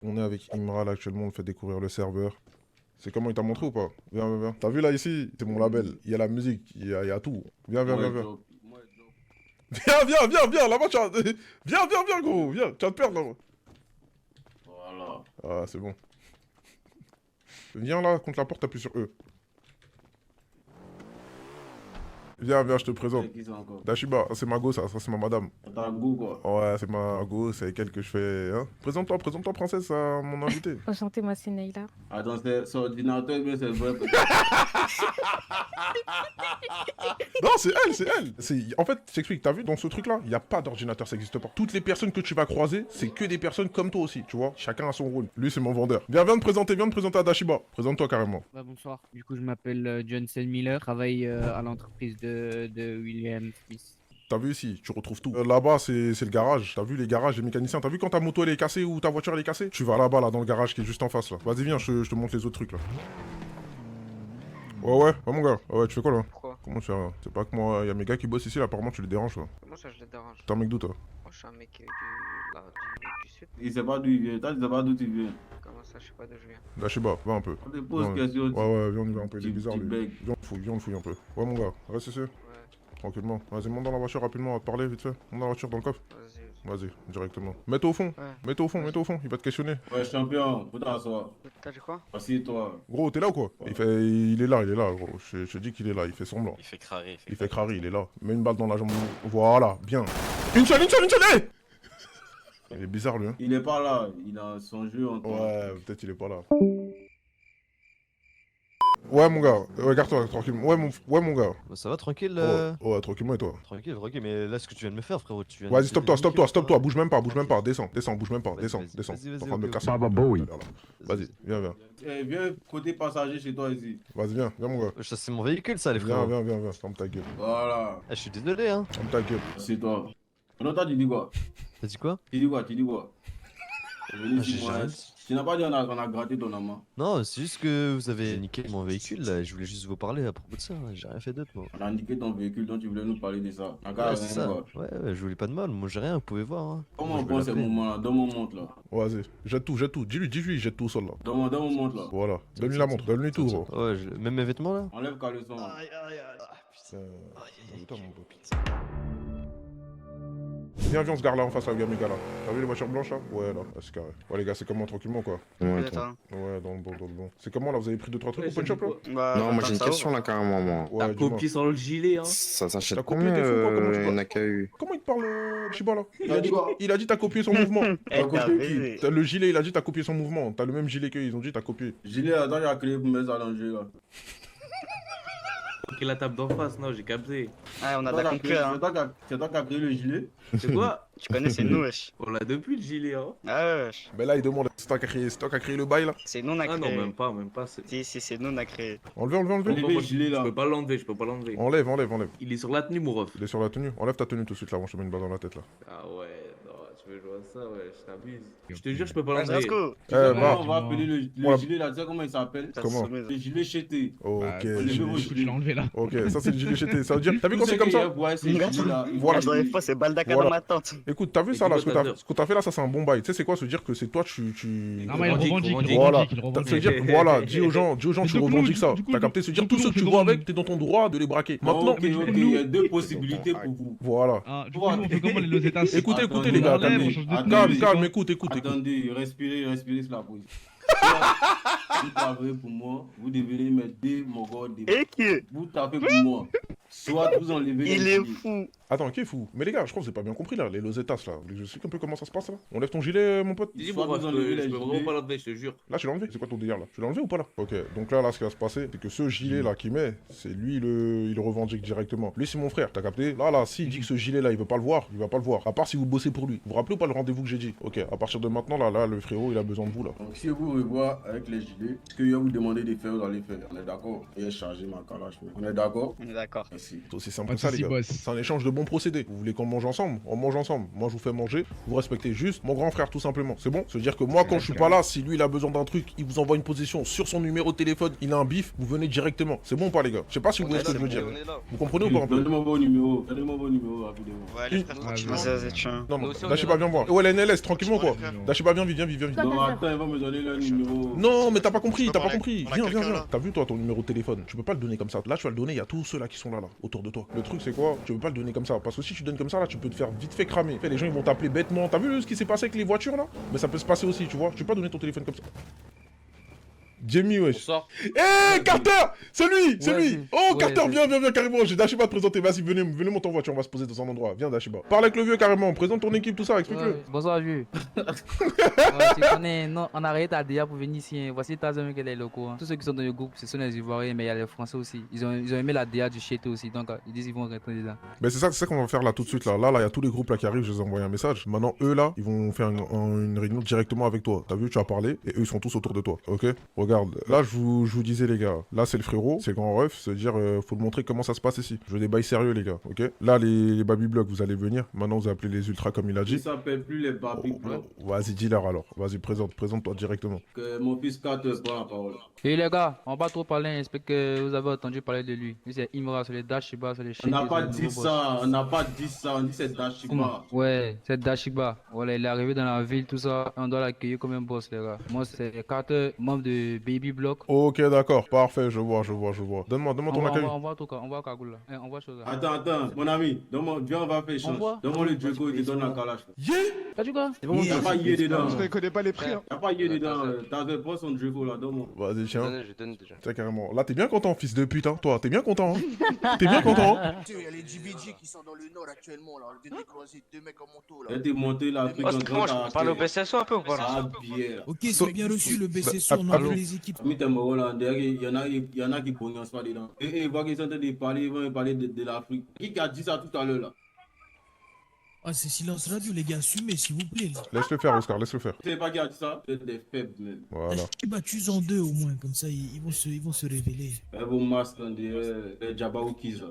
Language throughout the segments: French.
On est avec Imra là actuellement, on fait découvrir le serveur. C'est comment il t'a montré ou pas? Viens, viens, viens. T'as vu là ici? C'est mon label. Il y a la musique, il y a tout. Viens, viens, viens, viens. Viens, viens, viens, viens, là-bas, tu as... Viens, viens, viens, gros, viens, tu vas te perdre là-bas. Voilà. Ah, c'est bon. Viens là, contre la porte, t'appuies sur E. Viens, viens, je te présente. C'est qui ça encore? Dashiba, c'est ma go, ça c'est ma madame. T'as un goût quoi. Ouais, c'est ma go, c'est avec elle que je fais... Hein. Présente-toi, princesse, à mon invité. Enchantée, moi c'est Neila. Attends, c'est ordinateur, mais c'est vrai. Non, c'est elle, c'est elle. En fait, je t'explique, t'as vu, dans ce truc-là, il n'y a pas d'ordinateur, ça n'existe pas. Toutes les personnes que tu vas croiser, c'est que des personnes comme toi aussi, tu vois. Chacun a son rôle. Lui, c'est mon vendeur. Viens te présenter à Dashiba. Présente-toi carrément. Bah, bonsoir. Du coup, je m'appelle Johnson Miller, je travaille à l'entreprise de William Smith. T'as vu ici, tu retrouves tout. Là-bas, c'est le garage. T'as vu les garages, les mécaniciens. T'as vu quand ta moto elle est cassée ou ta voiture elle est cassée? Tu vas là-bas, là, dans le garage qui est juste en face, là. Vas-y, viens, je te montre les autres trucs, là. Ouais, mon gars. Ouais, tu fais quoi, là? Pourquoi? Comment ça va? C'est pas que moi, y a mes gars qui bossent ici, là, apparemment, tu les déranges, là. Comment ça je les dérange? T'es un mec d'où, toi? Moi je suis un mec du sud. Il sait pas d'où il vient. Toi, tu sais pas d'où tu viens. Comment ça je sais pas d'où je viens? Dashiba, va un peu. On te pose Ouais. question. Ouais, viens, on y va un peu, il est tu bizarre, lui. bègues. Viens, on le fouille un peu. Ouais, mon gars, reste ici, Ouais, tranquillement. Vas-y, monte dans la voiture rapidement, on va te parler vite fait. Monte dans la voiture, dans le coffre. Vas-y, directement. Mets-toi au fond, Ouais. mets-toi au fond, il va te questionner. Ouais, champion, faut t'asseoir. T'as dit quoi? Assieds-toi. Gros, t'es là ou quoi? Il est là, gros. Je te dis qu'il est là, il fait semblant. Il fait crari. Il fait crari, il est là. Mets une balle dans la jambe. Voilà, bien. Une seule, hey! Il est bizarre, lui, hein. Il est pas là, il a son jeu en toi. Ouais, peut-être il est pas là. Ouais, mon gars, regarde-toi, tranquille. Ouais, mon gars. Bah, ça va, tranquille Ouais, tranquillement, et toi? Tranquille, mais là, ce que tu viens de me faire, frérot, tu viens Vas-y, de stop-toi, bouge même pas, descends, bouge même pas, Vas-y, descends. vas-y, T'es en vas-y, train de me ok, casser. ok. Vas-y, viens. Eh, viens côté passager chez toi ici. Vas-y, viens, mon gars. Ça, c'est mon véhicule, ça, les frères. Viens, ferme ta gueule. Voilà. Ah, je suis désolé, hein. Ferme ta gueule. Assieds-toi. Non, toi, tu dis quoi? T'as dit quoi? Tu dis quoi? T'es venu Ah, ici, j'ai moi. rien. Tu n'as pas dit on a gratté ton amant. Non, c'est juste que vous avez niqué mon véhicule, là. Je voulais juste vous parler à propos de ça. J'ai rien fait d'autre, moi. On a indiqué ton véhicule dont tu voulais nous parler de ça. Ouais, c'est ça. Ouais, je voulais pas de mal. Moi, j'ai rien, vous pouvez voir, hein. Comment Moi, on je vais prend ces l'appeler. moments-là? Donne-moi mon montre là. Vas-y, jette tout. Dis-lui, jette tout au sol là. Donne-moi mon montre là. Voilà, donne-lui la montre, donne-lui tout, gros. Ouais, même mes vêtements, là. Enlève caleçon. Putain, mon pote. Viens, on se gare là en face à Gamiga là. T'as vu les voitures blanches là? Ouais, là, c'est carré. Ouais, les gars, c'est comment tranquillement quoi? Ouais, attends. Ouais, dans le bon. C'est comment là? Vous avez pris 2-3 trucs au pawn shop là? Bah, Non, moi j'ai une ça question ouvre. là carrément moi. Ouais, T'as dis-moi. copié sur le gilet, hein. Ça s'achète T'as copié combien tes fous, quoi, comment tu une vois AKU? Comment il te parle, Shiba là? quoi? Il a dit t'as copié son mouvement. Eh, copié t'as qui? baisé. T'as le gilet, il a dit t'as copié son mouvement. T'as le même gilet qu'eux, ils ont dit t'as copié. Gilet, attends, j'ai créé pour mettre ça dans le jeu là. Ok, la table d'en face, non, j'ai capté. Ah, on a de Toi, la t'as créé- concurrence. Hein. C'est toi qui as créé le gilet? C'est quoi? Tu connais, c'est nous, wesh. On l'a depuis le gilet, hein. Ah ouais, wesh. Mais là, il demande c'est toi qui as créé le bail là. C'est nous, on a Ah non, créé. même pas. Si, c'est nous, on a créé. Enlevez. Enlevez le gilet Je là. peux pas l'enlever. Enlève. Il est sur la tenue, mon ref. Il est sur la tenue. Enlève ta tenue tout de suite là, avant je te mets une balle dans la tête là. Ah ouais, non, tu veux jouer à ça, ouais, je t'abuse. Je te jure, je peux pas Ouais, l'enlever. Rasco. Tu sais comment va. on va appeler le Ouais. gilet là, tu sais comment il s'appelle? Ça Comment se soumet. Le gilet chété. Ok, Enlevez gilet- vos Tu l'as enlevé là. ok, ça c'est le gilet jeté. Ça veut dire, t'as vu quand Tout c'est ce comme qu'il y a, ça? ouais, c'est le gilet là. Voilà. Ah, j'aurais pas, c'est Baldaka Voilà. dans ma tente. Écoute, t'as vu Et ça là, dis-moi ta ce que t'as fait là, ça c'est un bon bail. Tu sais c'est quoi? Se dire que c'est toi, tu... Non, mais il revendique, revendique, Voilà. il Ça veut revendique. dire, voilà, dis aux gens, tu Du coup, revendiques ça. du coup, T'as capté? Se dire, du tous coup, ceux que tu nous, vois on- avec, t'es dans ton droit de les braquer. Maintenant, Ok, il y a deux possibilités pour vous. voilà. Ah, du coup, nous, on fait comment les Losetas? Écoutez, Attendez, les gars, on enlève, calmez. on change de tenue. Calme, écoute. Attendez, respirez sur la position. Vous travaillez pour moi, vous devez mettre des mogos des. Et qui est? Vous tapez pour moi. Soit vous enlevez les Il est gilets. fou. Attends, qui est fou? Mais les gars, je crois que vous avez pas bien compris là, les Losetas là. Je sais un peu comment ça se passe là. On lève ton gilet, mon pote? Dis, Soit mon ref, vous je enlevez les peux vraiment gilets. pas l'enlever, je te jure. Là, tu l'as enlevé. C'est quoi ton délire là? Tu l'as enlevé ou pas là? Ok, donc là, ce qui va se passer, c'est que ce gilet là qu'il met, c'est lui il le revendique directement. Lui, c'est mon frère, t'as capté? Là, s'il dit que ce gilet là, il veut pas le voir, il va pas le voir. À part si vous bossez pour lui. Vous vous rappelez ou pas le rendez-vous que j'ai dit? Ok, à partir de maintenant, là, le frérot, il a besoin de vous là. Donc si vous revoyez avec les gilets, ce que je vais vous demander de faire, vous allez faire. On est d'accord? Et charger ma calache. On est d'accord? On est d'accord. Et Merci. C'est aussi simple Pas que de ça, les soucis, gars. boss. C'est un échange de bons procédés. Vous voulez qu'on mange ensemble? On mange ensemble. Moi, je vous fais manger. Vous respectez juste mon grand frère, tout simplement. C'est bon? Se dire que moi, quand je suis pas là, si lui, il a besoin d'un truc, il vous envoie une position sur son numéro de téléphone, il a un bif, vous venez directement. C'est bon ou pas, les gars? Je sais pas si vous voyez ce que je veux dire. Vous comprenez ou pas un peu? Donnez-moi vos numéros. Donnez-moi vos numéros rapidement. Ouais, les frères, tranquillement. vas-y. Vas-y, tiens. Non, non, Nous aussi, on Dachiba, est viens voir. Ouais, la NLS, tranquillement, quoi. Dachiba, viens, viens, viens, viens. Non, attends, il va me donner le numéro. Non, mais t'as pas compris, Je peux t'as pas parler. compris. On a Viens, viens, quelqu'un, viens. là. T'as vu, toi, ton numéro de téléphone? Tu peux pas le donner comme ça. Là, tu vas le donner, il y a tous ceux là qui sont là, autour de toi. Le truc, c'est quoi? Tu peux pas le donner comme ça. Parce que si tu donnes comme ça, là, tu peux te faire vite fait cramer. Les gens, ils vont t'appeler bêtement. T'as vu ce qui s'est passé avec les voitures, là? Mais ça peut se passer aussi, tu vois. Tu peux pas donner ton téléphone comme ça. Jamie, wesh. Bonsoir. Eh, Carter! C'est lui! C'est Ouais, lui! c'est- Oh, ouais, Carter, c'est- viens, viens, viens, carrément. J'ai Dachiba à te présenter. Vas-y, venez, venez monter en voiture. On va se poser dans un endroit. Viens, Dachiba. Parle avec le vieux, carrément. Présente ton équipe, tout ça. Explique-le. Ouais, bonsoir vieux. Tu connais, non, on a arrêté à déjà pour venir ici. Hein. Voici ta zone que les locaux. Hein. Tous ceux qui sont dans le groupe, ce sont les Ivoiriens, mais il y a les Français aussi. Ils ont aimé la DA du Chété aussi, donc ils disent qu'ils vont rentrer dedans. Mais c'est ça qu'on va faire là tout de suite là. Là, il y a tous les groupes là qui arrivent, je les ai envoyé un message. Maintenant, eux là, ils vont faire une réunion directement avec toi. T'as vu, tu as parlé et eux ils sont tous autour de toi. Ok? Regarde, là je vous disais les gars, là c'est le frérot, c'est le grand ref, c'est dire faut le montrer comment ça se passe ici. Je veux des bails sérieux les gars, ok? Là les baby blocs, vous allez venir. Maintenant vous appelez les ultras comme il a Il dit. s'appelle plus les Barbie Blocs. Vas-y, dis-leur alors. Vas-y, présente-toi directement. Que mon fils Carter prend la parole. Et les gars, on va pas trop parler, j'espère que vous avez entendu parler de lui. Lui c'est Imra, c'est les Dashiba, c'est les On Chété. n'a c'est pas le dit nouveau boss. ça, on n'a pas dit ça, on dit c'est Dashiba. Ouais, c'est Dashiba. Voilà, il est arrivé dans la ville, tout ça. On doit l'accueillir comme un boss, les gars. Moi, c'est Carter, membre de Baby Block. Ok, d'accord, parfait, je vois. Donne-moi ton accueil. On va tout cas, on va Kagoul là. On va chose là. Attends, mon ami, viens, on va faire échange. Envoie. Donne-moi le Djeko et te donne la calache. T'as dit quoi? Il n'y a pas yé dedans. Je ne connais pas les prix. Hein. Il n'y a pas yé dedans. T'as fait prendre son Djeko là, donne-moi. Vas-y, tiens. Je donne déjà. Tiens, carrément. Là, t'es bien content, fils de pute, hein. Toi, t'es bien content, hein. T'es bien content, hein. Il y a les GBG qui sont dans le nord actuellement là. On a croisé deux mecs en moto là. Elle t'est montée là, truc en Moi, je peux parler au BCSO un peu ou pas là? Ah, bière. Ok, c'est bien reçu le BCC, on envoie les équipes. Ami t'es mort là, il y en a qui prononcent pas dedans. Et ils voient qu'ils sont en train de parler, ils vont parler de l'Afrique. Qui a dit ça tout à l'heure là? Ah, c'est silence radio, les gars, assumez s'il vous plaît. Là. Laisse-le faire, Oscar, laisse-le faire. Tu sais pas qui a dit ça? C'est des faibles même. Voilà. Battus en deux au moins, comme ça ils vont se révéler. Un beau masque on dirait les Jabaoukis là.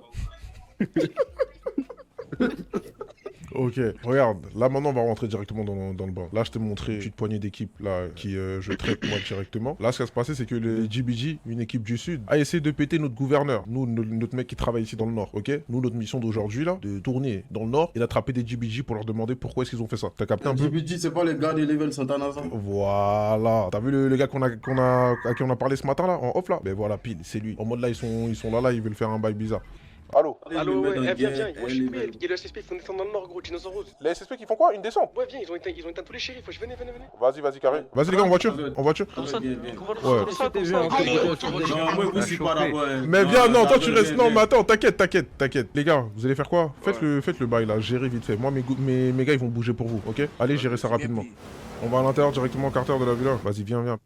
Ok, regarde, là maintenant on va rentrer directement dans le bain. Là je t'ai montré une petite poignée d'équipes là qui je traite moi directement. Là ce qui va se passer c'est que les GBG, une équipe du sud, a essayé de péter notre gouverneur. Nous, notre mec qui travaille ici dans le nord, ok? Nous notre mission d'aujourd'hui là, de tourner dans le nord et d'attraper des GBG pour leur demander pourquoi est-ce qu'ils ont fait ça. T'as capté un peu? GBG c'est pas les gars de Level Santana ça? Voilà. T'as vu le gars à qui on a parlé ce matin là, en off là? Ben voilà, pile, c'est lui. En mode là ils sont là, ils veulent faire un bail bizarre. Allô? Allô, ouais, viens, moi je suis prêt, il y a le SSP, il faut descendre dans le nord, gros, Dinosaurus. Les SSP qui font quoi? Une descente? Ouais, viens, ils ont éteint tous les shérifs, venez. Vas-y, carré. Vas-y les gars, en voiture. Viens. Ouais. Non, moi je suis pas d'abord. Mais viens, non, toi tu restes. Non, mais attends, t'inquiète. Les gars, vous allez faire quoi? Faites le bail là, gérez vite fait. Moi, mes gars, ils vont bouger pour vous, ok? Allez, gérez ça rapidement. On va à l'intérieur directement, Carter de la villa. Vas-y, viens.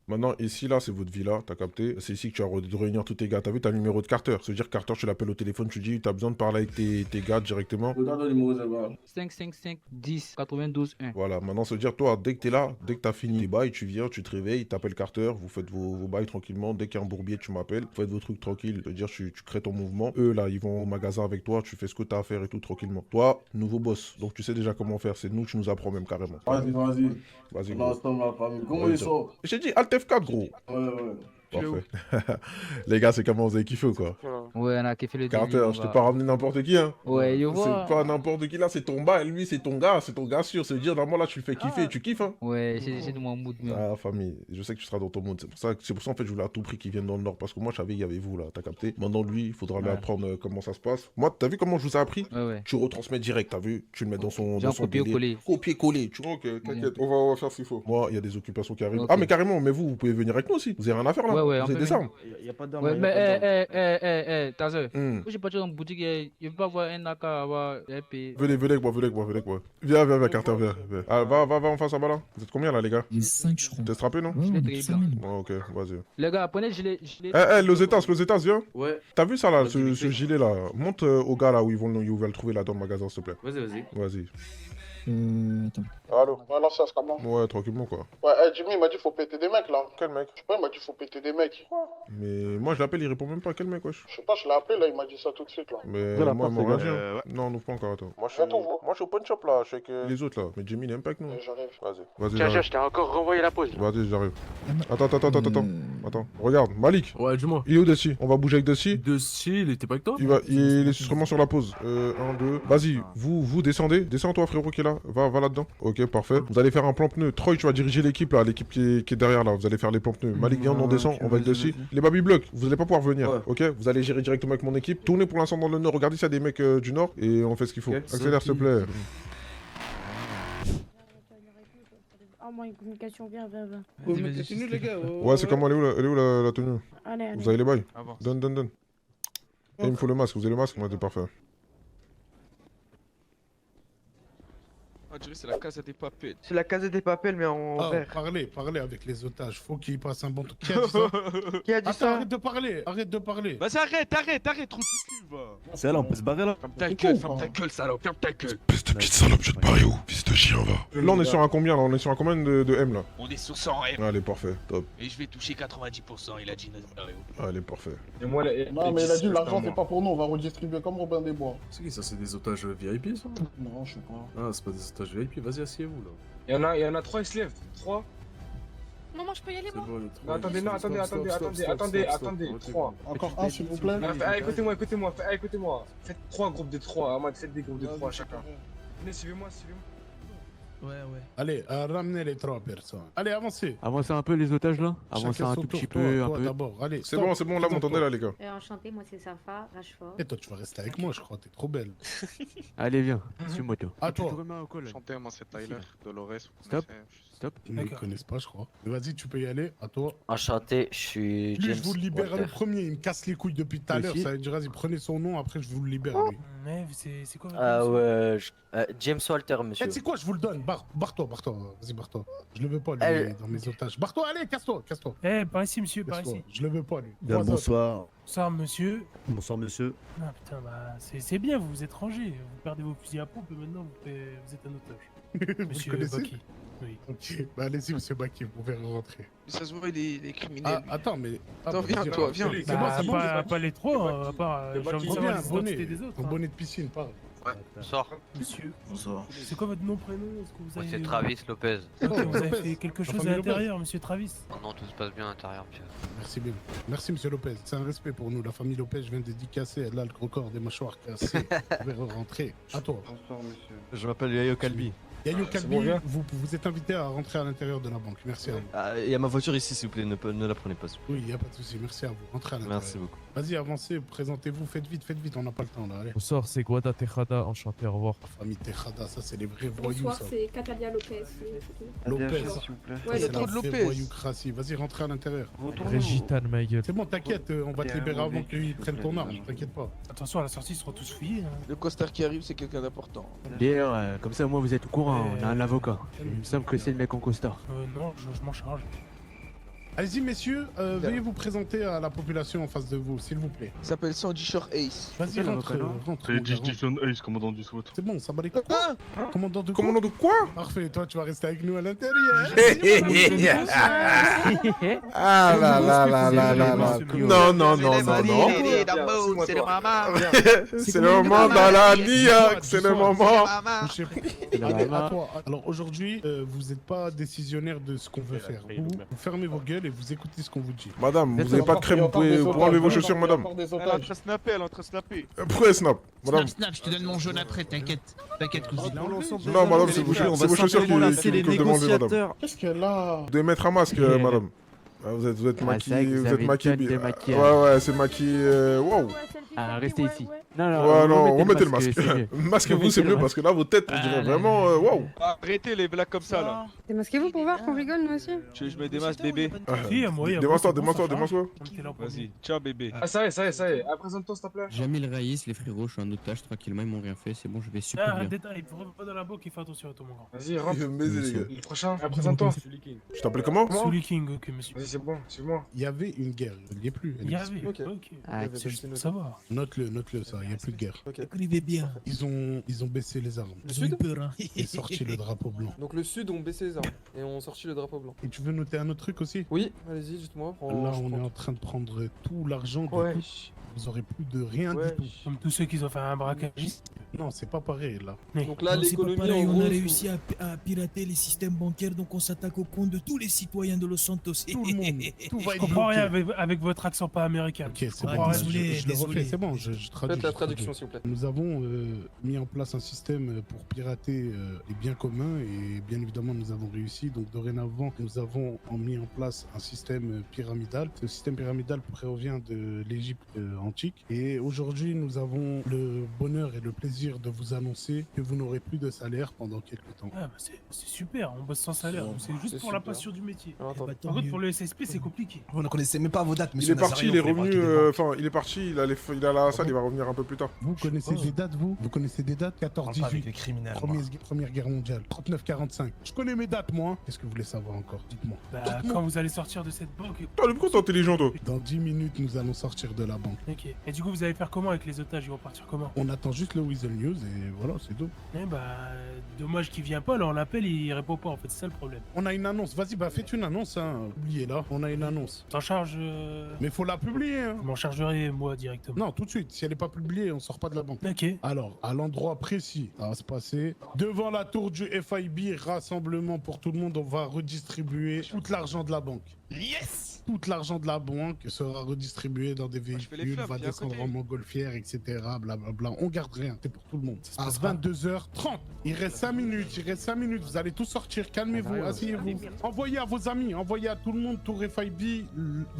Maintenant, ici, là, c'est votre villa, t'as capté? C'est ici que tu vas réunir tous tes gars. T'as vu, t'as le numéro de Carter. Ça veut dire Carter, tu l'appelles au téléphone, tu dis, t'as besoin de parler avec tes gars directement. 555 10 92 1. Voilà, maintenant, ça veut dire, toi, dès que t'es là, dès que t'as fini tes bails, tu viens, tu te réveilles, t'appelles Carter, vous faites vos bails tranquillement. Dès qu'il y a un bourbier, tu m'appelles, vous faites vos trucs tranquilles. Ça veut dire, tu crées ton mouvement. Eux, là, ils vont au magasin avec toi, tu fais ce que t'as à faire et tout tranquillement. Toi, nouveau boss, donc tu sais déjà comment faire. C'est nous, tu nous apprends même carrément. Vas-y. Vas-y, On gros. ensemble la famille. Comment Ouais, ils sont? J'ai dit Alt F4, gros. Ouais. Parfait. Les gars, c'est comment vous avez kiffé ou quoi? Ouais, on a kiffé le Carter, délire, je on t'ai va- pas ramené n'importe qui, hein. Ouais, yo vois. C'est pas n'importe qui là, c'est ton bas, lui c'est ton gars sûr. Ça veut dire, normalement là, tu le fais kiffer, tu kiffes, hein. Ouais, c'est de mon mood même. Ah, famille, je sais que tu seras dans ton monde. C'est pour ça en fait, je voulais à tout prix qu'il vienne dans le nord. Parce que moi, je savais, il y avait vous là, t'as capté. Maintenant, lui, il faudra lui Ouais. apprendre comment ça se passe. Moi, t'as vu comment je vous ai appris? Ouais. Tu retransmets direct, t'as vu? Tu le mets dans son. Genre Dans son copier-coller. délire. Copier-coller, tu vois, ok, t'inquiète, on va faire ce qu'il faut. Moi, il y a des occupations qui arrivent. Ok. Ah, mais carrément, mais vous pouvez venir avec nous aussi. Vous avez rien à faire là. Ouais, vous on avez peut des venir. armes. Il n'y a pas d'armes. Ouais, y a pas mais d'armes. Tazer. Hmm. Moi, j'ai parti dans une boutique, je peux pas avoir un AK, avoir RP. Venez avec moi. Viens, Carter, viens. Ah, va en face à bas là. Vous êtes combien là, les gars? Les 5 je crois. T'es strappé, non? Ouais, on est terrible. 5000. Ouais, ok, vas-y. Les gars, prenez, je l'ai. Los États, viens. Ouais, T'as vu ça là, Vas-y, ce vite fait. gilet là? Monte au gars là où ils veulent le trouver là dans le magasin, s'il te plaît. vas-y. Vas-y. Attends. Allô? Ouais, alors ça, c'est comment? Ouais, tranquillement quoi. Ouais, Jimmy, il m'a dit faut péter des mecs là. Quel mec? Je sais pas, il m'a dit faut péter des mecs. Mais moi je l'appelle, il répond même pas. Quel mec, wesh? Je sais pas, je l'ai appelé là, il m'a dit ça tout de suite là. Mais Ouvre la moi, porte, il m'a les rien gars. dit. Non, on ouvre pas encore, attends. Moi, Bientôt, vous. je suis au pawn shop là, je suis avec les autres là. Mais Jimmy, il aime pas que nous. J'arrive. Vas-y, Tiens, j'arrive. je t'ai encore renvoyé la pause. Vas-y, j'arrive. Attends. Regarde, Malik. Ouais, dis-moi. Il est où Desi? On va bouger avec Desi. Dessus, il était pas avec toi? Il est sûrement sur la pause. 1, 2. Vas-y, vous descendez. Descends toi, frérot, qui est là. Va là-dedans. Ok, parfait. Vous allez faire un plan pneu. Troy, tu vas diriger l'équipe là, l'équipe qui est derrière là. Vous allez faire les plans pneus. Malik, viens, on descend. On va être dessus. Les baby blocks, vous allez pas pouvoir venir. Ouais. Ok, vous allez gérer directement avec mon équipe. Tournez pour l'instant dans le nord. Regardez s'il y a des mecs du nord et on fait ce qu'il faut. Ok. Accélère, s'il te plaît. Ah, moi, une communication, viens. Ouais, c'est comment? Elle est où la tenue? Allez. Vous avez les bails? Donne. Et il me faut le masque. Vous avez le masque? Ouais, c'est parfait. On dirait c'est la Casa des Papel. C'est la Casa des Papel, mais en vert. Parlez avec les otages, faut qu'ils passent un bon truc. Qui a dit ça? Qui a dit Attends, ça? arrête de parler. Vas-y, arrête, trou de cul, va. C'est là, on peut se barrer là. Ferme ta gueule, salope, ferme ta gueule. Espèce de petite salope, je vais te barrer où? Fils de chien, va. Là, on est sur un combien là? On est sur un combien de M là? On est sur 100 M. Allez, parfait. Top. Et je vais toucher 90%, il a dit Nazario. Allez, parfait. Non, mais il a dit l'argent c'est pas pour nous, on va redistribuer comme Robin des Bois. C'est qui ça? C'est des otages VIP ça? Non, je sais pas. Ah, c'est pas des otages VIP, vas-y, asseyez-vous là. Il y en a 3, ils se lèvent. 3. Maman, je peux y aller, moi? Non, attendez, attendez. 3. Encore un s'il vous plaît. Écoutez-moi. Faites 3 groupes de 3. Ahmad, faites des groupes de 3 chacun. Venez, suivez-moi. Ouais. Allez, ramenez les 3 personnes. Allez, avancez. Avancez un peu les otages là. Avancez Chacun un son tout tour, petit toi, peu, un toi peu. d'abord. Allez, C'est bon, là, vous m'entendez là, les gars. Enchanté, moi, c'est Safa, Rashford. Et toi, tu vas rester avec moi, je crois, t'es trop belle. Allez, viens, suis-moi toi. À Tu toi. te remets au col. Enchanté, moi c'est Tyler, Dolores. Stop. Ils ne me connaissent pas, je crois. Mais vas-y, tu peux y aller, à toi. Enchanté, je suis Lui, je vous le libère le premier, il me casse les couilles depuis tout à l'heure. Ça veut dire, vas-y, prenez son nom, après, je vous le libère, lui. Mais c'est quoi votre Ah ouais, James Walter, Eh, monsieur. tu sais quoi, je vous le donne. Barre-toi. Vas-y, barre-toi. Je le veux pas, lui, Allez. dans mes otages. Barre-toi, allez, casse-toi. Eh, par ici, monsieur, par Casse-toi. ici. Je le veux pas, lui. Bien, bonsoir. Ça, monsieur. Bonsoir monsieur. Non, putain, bah, c'est bien, vous êtes rangé. Vous perdez vos fusils à pompe et maintenant vous êtes un otage. Vous Monsieur le connaissez? Baki. Oui. Ok, bah allez-y, monsieur Baki, vous pouvez rentrer. Ça se voit, il est criminel. Ah, attends, mais. Attends, viens, vas-y, toi, viens. C'est bon, c'est bon. Pas les trois, à part. J'ai envie de savoir Bien, les bonnet. identités des autres. Un bonnet de piscine, parle. Bonsoir. Monsieur, Bonsoir. c'est quoi votre nom, prénom? Est-ce que vous Moi avez... c'est Travis Lopez. Ok, vous avez Lopez. fait quelque La chose famille à Lopez. l'intérieur, monsieur Travis? Non, tout se passe bien à l'intérieur, monsieur. Merci bien. Merci, monsieur Lopez. C'est un respect pour nous. La famille Lopez, je viens de dédicacer. Elle a le record des mâchoires cassées. Vous pouvez rentrer. À toi. Je m'appelle Yayo Kalbi. Yayo Kalbi, bon, viens. vous êtes invité à rentrer à l'intérieur de la banque. Merci à vous. Il y a ma voiture ici, s'il vous plaît, ne la prenez pas. s'il vous plaît. Oui, il n'y a pas de souci. Merci à vous. Rentrez à l'intérieur. Merci beaucoup. Vas-y, avancez, présentez-vous. Faites vite. On n'a pas le temps là. Allez. Bonsoir, c'est Guada Tejada, enchanté, au revoir. La famille Tejada, ça, c'est les vrais voyous. Bonsoir, Ça. c'est Catalia Lopez. Lopez. Ouais, C'est Lopez. la vraie voyoucratie. Vas-y, rentrez à l'intérieur. Régitane, ma gueule. C'est bon, t'inquiète. On va te libérer avant qu'ils prennent ton arme. T'inquiète pas. Attention, à la sortie, ils seront tous fouillés. Hein. Le costard qui arrive, c'est quelqu'un d'important. D'ailleurs, comme ça, moi, vous êtes au courant, on a un avocat. Il me semble que c'est le mec en costard. Non, je m'en charge. Allez-y, messieurs, veuillez vous présenter à la population en face de vous, s'il vous plaît. Il s'appelle Sandy Shore Ace. Vas-y, rentre. mon gars, rentre. Ace, commandant du SWAT. C'est bon, ça va les couilles. Commandant de quoi? Commandant de quoi? Parfait, toi, tu vas rester avec nous à l'intérieur. Ah là là là là là là. Non. C'est le maman. C'est le moment dans la Niaque, c'est le moment. Touchez pas. Allez, à toi. Alors aujourd'hui, vous n'êtes pas décisionnaire de ce qu'on veut faire. Vous fermez vos gueules et vous écoutez ce qu'on vous dit. Madame, vous n'avez pas de crème, vous pouvez enlever vos chaussures, madame. Elle est en train de snapper, Pourquoi elle snap? Madame. Snap, je te donne mon jaune après, t'inquiète, cousine. Non, madame, c'est vos chaussures qui vous demandez, madame. Qu'est-ce qu'elle a? Vous devez mettre un masque, madame. Ah, vous êtes maquillée, vous êtes maquillée. Ouais, c'est maquillée. Wow. Ah, restez ici. Ouais, non, remettez le masque. Masquez-vous, c'est mieux parce que là, vos têtes, on dirait vraiment. Waouh. Arrêtez les blagues comme ça là. Démasquez-vous pour voir qu'on rigole, nous aussi. Tu veux que je me démasque bébé? Démasque-toi. Vas-y, ciao bébé. Ah ça y est. Présente-toi s'il te plaît. Jamais le raïs, les frérots, je suis un otage tranquillement, ils m'ont rien fait, c'est bon, je vais super Ah, un bien. détail, pas dans la banque et fais attention à toi, mon grand. Vas-y, rentre. Il veut me baiser, les gars. Le prochain, présente-toi. Je t'appelais comment? Sully King, ok, monsieur. Vas-y, c'est bon, suis-moi. Il y avait une guerre, il n'y est plus. Il y avait, ok. Ah, C'est juste pour savoir. Note-le, ça. il n'y a plus de guerre. Écrivez bien. Ils ont baissé les armes. Ils ont eu peur, hein. Et sorti le drapeau blanc. Donc le sud ont baissé les armes et ont sorti le drapeau blanc. Et tu veux noter un autre truc aussi? Oui, allez-y, dites-moi. Là, on est en train de prendre tout l'argent de Ouais. tous. Vous aurez plus de rien Ouais. du tout. Comme tous ceux qui ont fait un braquage. Non, c'est pas pareil là. Donc là, Non, c'est pas l'économie pareil, en on gros. a réussi à pirater les systèmes bancaires, donc on s'attaque au compte de tous les citoyens de Los Santos. Tout le monde, tout va Je être comprends bloqué. rien avec votre accent pas américain. Ok, c'est Ah, bon, désolé, je le refais, désolé. c'est bon, je traduis. Faites la je traduction, traduis. s'il vous plaît. Nous avons mis en place un système pour pirater les biens communs et bien évidemment nous avons réussi. Donc dorénavant, nous avons mis en place un système pyramidal. Ce système pyramidal provient de l'Égypte antique et aujourd'hui nous avons le bonheur et le plaisir de vous annoncer que vous n'aurez plus de salaire pendant quelques temps. Ah, bah c'est super, on bosse sans salaire. Bon, C'est juste c'est pour la super. passion du métier. Alors, attends. Par contre, pour le SSP, c'est compliqué. Vous ne connaissez même pas vos dates, Il monsieur est parti, il est revenu, enfin, il est parti, il est à la salle, il va revenir un peu plus tard. Vous connaissez des dates, vous connaissez des dates? Avec 14-18, les criminels. Première guerre mondiale, 39-45. Je connais mes dates, moi. Qu'est-ce que vous voulez savoir encore? Dites-moi. Bah, Dites-moi. quand vous allez sortir de cette banque. Putain, pourquoi t'es intelligent, toi? Dans 10 minutes, nous allons sortir de la banque. Ok. Et du coup, vous allez faire comment avec les otages? Ils vont partir comment? On attend juste le Weasel News et voilà, c'est tout. Eh bah, dommage qu'il vient pas, là on l'appelle, il répond pas en fait, c'est ça le problème. On a une annonce, vas-y, bah faites une annonce, hein. Oubliez là, on a une annonce. T'en charge. Mais faut la publier, hein. Je m'en chargerai moi directement. Non, tout de suite, si elle n'est pas publiée, on sort pas de la banque. Ok. Alors, à l'endroit précis, ça va se passer devant la tour du FIB, rassemblement pour tout le monde, on va redistribuer tout l'argent de la banque. Yes! Tout l'argent de la banque sera redistribué dans des fais les véhicules, flammes, va puis à descendre côté. en montgolfière, etc. Blablabla. On garde rien, c'est pour tout le monde. À passe pas. 22h30, il reste 5 minutes, vous allez tous sortir, calmez-vous, asseyez-vous. Envoyez à vos amis, envoyez à tout le monde, tour FIB,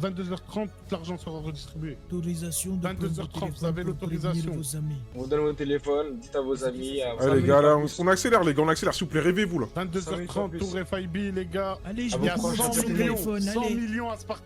22h30, tout l'argent sera redistribué. Autorisation de 22h30, vous avez l'autorisation. vos amis. On donne votre téléphone, dites à vos amis. À vos Allez, amis, les gars, là, pas plus. on accélère, les gars, on accélère, s'il vous plaît, réveillez-vous, là. 22h30, tour FIB, les gars. Allez, je Il y a vous prends 100 sur le millions, téléphone, 100 allez. millions à se partager.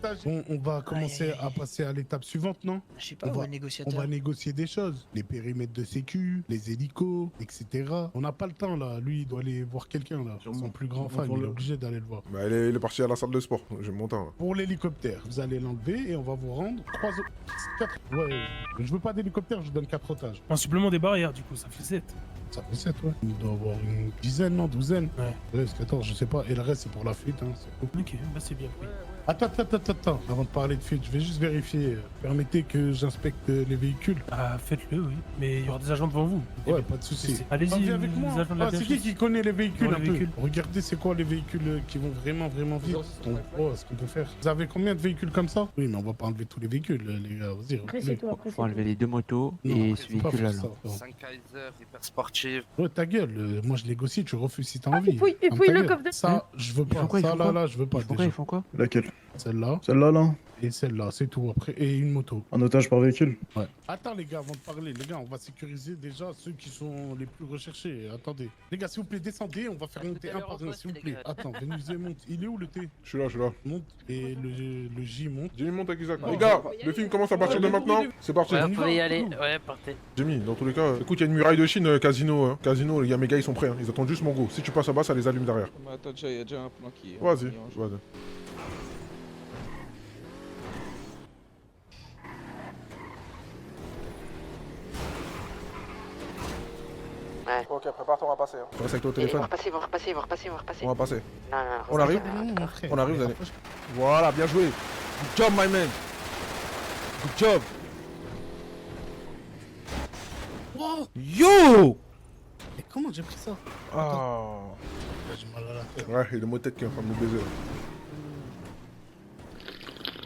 On va commencer à passer à l'étape suivante, non? Je sais pas, on va négocier des choses. Les périmètres de sécu, les hélicos, etc. On n'a pas le temps, là. Lui, il doit aller voir quelqu'un, là. Son plus grand fan, il est obligé d'aller le voir. Bah, il est parti à la salle de sport, j'ai mon temps, là. Pour l'hélicoptère, vous allez l'enlever et on va vous rendre 4... Ouais, je veux pas d'hélicoptère, je vous donne 4 otages. En supplément des barrières, du coup, ça fait 7. Ça fait 7, ouais. Il doit avoir une dizaine, non? Douzaine? Ouais. 13, 14, je sais pas. Et le reste, c'est pour la fuite, hein. C'est beaucoup. Ok, bah c'est bien pris. Attends. Avant de parler de fuite, je vais juste vérifier. Permettez que j'inspecte les véhicules. Ah, faites-le, oui. Mais il y aura des agents devant vous. Ouais, pas de soucis. Allez-y, Viens avec les moi. agents de la Ah, c'est DHS. qui connaît les véhicules Dans un les peu véhicules. Regardez, c'est quoi les véhicules qui vont vraiment vite. Ce qu'on peut faire. Vous avez combien de véhicules comme ça? Oui, mais on va pas enlever tous les véhicules, les gars. Vas-y, reculez. Faut enlever les 2 motos Non, et on ce peut pas véhicule-là. faire là. ça. 5 Kaiser, hyper sportive. Ouais, ta gueule. Moi, je négocie, tu refuses si t'as envie. et puis Ferme ta le gueule. coffre de- Ça, je veux pas. font quoi, ils Ça, font quoi là, je veux pas. Ils déjà. font quoi? Laquelle? Celle-là. Celle-là, là? Et celle-là, c'est tout. Après, et une moto. Un otage par véhicule? Ouais. Attends les gars, avant de parler, les gars, on va sécuriser déjà ceux qui sont les plus recherchés. Attendez. Les gars, s'il vous plaît, descendez, on va faire monter un par un, s'il vous plaît. Attends, Vénusé monte. Il est où le T? Je suis là. Monte et le J monte. Jimmy, monte avec Isaac. Les gars, le film commence à partir de maintenant. C'est parti. On y va, y aller. nous. Ouais, partez. Jimmy, dans tous les cas, écoute, il y a une muraille de Chine, casino. Hein. Casino, les gars, mes gars, ils sont prêts. Hein. Ils attendent juste mon go. Si tu passes à bas, ça les allume derrière. Mais attends, il y a déjà un plan qui est. Vas-y. Ouais. Ok, prépare-toi, on va passer. Reste avec toi au téléphone. On va repasser. On va passer. Non, On arrive On arrive, vous allez. Voilà, bien joué. Good job, my man. Good job. Yo! Mais comment j'ai pris ça? Ah. J'ai mal à la tête. Ouais, il est mot tête qui est en train de nous baiser là.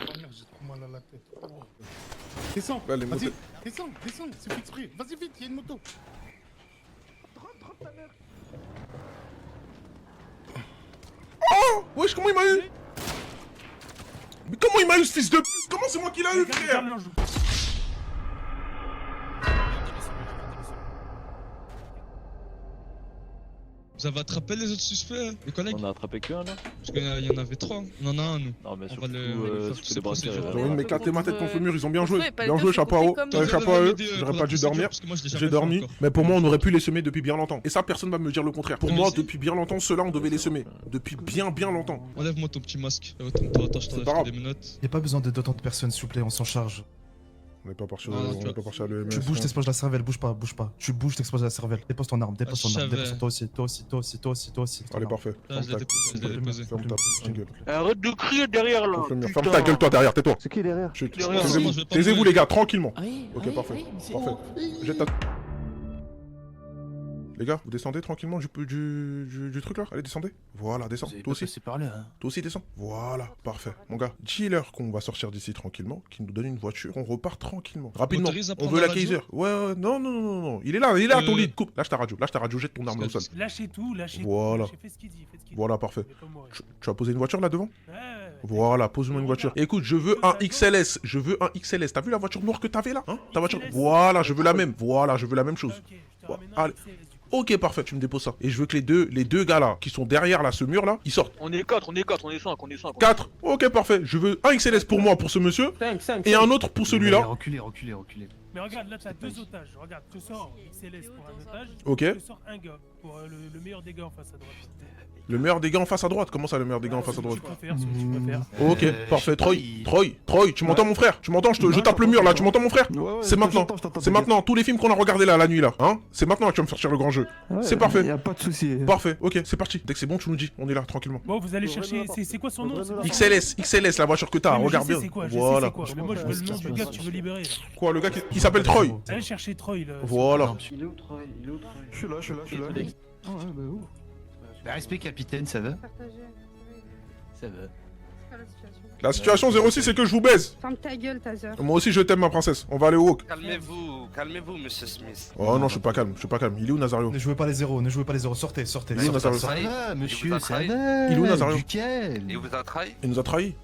Oh merde, j'ai trop mal à la tête. Oh. Descends, Là, les vas-y, motos- descends, c'est fait exprès. Vas-y vite, il y a une moto. Oh! Wesh, comment il m'a eu? Mais comment il m'a eu ce fils de pute? Comment c'est moi qui l'a eu, frère? Vous avez attrapé les autres suspects, les collègues? On a attrapé qu'un là? Parce qu'il y en avait 3. On en a un, nous. Non, mais On surtout, va le surtout les braqueurs. J'aurais envie de m'éclater ma tête contre le mur, ils ont bien joué. Ouais, pas Bien les joué, deux, chapeau à faut eux. compter comme Chapeau à eux. J'aurais pas dû dormir. J'ai dormi. Mais pour moi, on aurait pu les semer depuis bien longtemps. Et ça, personne va me dire le contraire. Pour moi, depuis bien longtemps, ceux-là, on devait les semer. Depuis bien longtemps. Enlève-moi ton petit masque. Attends, je C'est pas t'enlève grave. des menottes. Il n'y a pas besoin de d'autant de personnes, s'il vous plaît, on s'en charge. On n'est pas parti à l'EMS. Tu bouges, t'exposes la cervelle, bouge pas. Tu bouges, t'exposes la cervelle. Dépose ton arme, dépose toi aussi. Allez, parfait. Ferme ta gueule. Arrête de crier derrière là. Ferme ta gueule, toi, derrière, tais-toi. C'est qui derrière? Chut. Taisez-vous, les gars, tranquillement. Ok, parfait. Parfait. Jette ta... Les gars, vous descendez tranquillement du truc là. Allez, descendez. Voilà, descends. Toi aussi. Par là, hein. Toi aussi, descends. Voilà, parfait. Mon gars, dis-leur qu'on va sortir d'ici tranquillement, qu'ils nous donnent une voiture, on repart tranquillement. Rapidement. On veut la Kaiser. Ouais, non. Il est là, ton lead. Coupe. Lâche ta radio, jette ton arme au sol. Lâchez tout. Voilà. Fais ce qu'il dit. Voilà, parfait. Tu as posé une voiture là devant? Voilà, pose-moi une voiture. Écoute, je veux un XLS. T'as vu la voiture noire que t'avais là, hein? Ta voiture. Voilà, je veux la même. Voilà, je veux la même chose. Allez. Ok, parfait, tu me déposes ça. Et je veux que les deux gars là, qui sont derrière là, ce mur là, ils sortent. On est 4, on est 5. 4. Ok, parfait. Je veux un XLS pour moi, pour ce monsieur. 5. Et un autre pour celui-là. Reculez. Mais regarde, là, t'as 2 otages. Regarde, je sors XLS pour un otage. Ok. Je sors un gars pour le meilleur des gars en face à droite. Le meilleur des gars en face à droite? Comment ça, le meilleur des gars en face à droite? Tu préfères. Ok, parfait. Troy, tu m'entends mon frère? Tu m'entends? Je tape le mur là, tu m'entends mon frère? C'est maintenant. C'est maintenant. Tous les films qu'on a regardés là, la nuit là, hein? C'est maintenant que tu vas me sortir le grand jeu. C'est parfait. Y'a pas de soucis. Parfait, ok, c'est parti. Dès que c'est bon, tu nous dis. On est là, tranquillement. Bon, vous allez chercher. C'est quoi son nom? XLS, la voiture que t'as, regarde bien. Voilà. Mais moi, je veux le nom du gars que tu veux libérer. Quoi, le gars qui s'appelle Troy? Allez chercher Troy là. Voilà. Il est où Troy? Je suis là. Ah ouais, bah où? Respect, capitaine, ça va? Ça va. La situation 06, c'est que je vous baise. Ferme ta gueule, Taser. Moi aussi, je t'aime, ma princesse. On va aller au walk. Calmez-vous, monsieur Smith. Oh non, je suis pas calme. Il est où, Nazario? Ne jouez pas les zéros, sortez. Il est où, Nazario? Ça va, monsieur, ça va. Il est où, Nazario? Il vous a trahi? Il nous a trahis.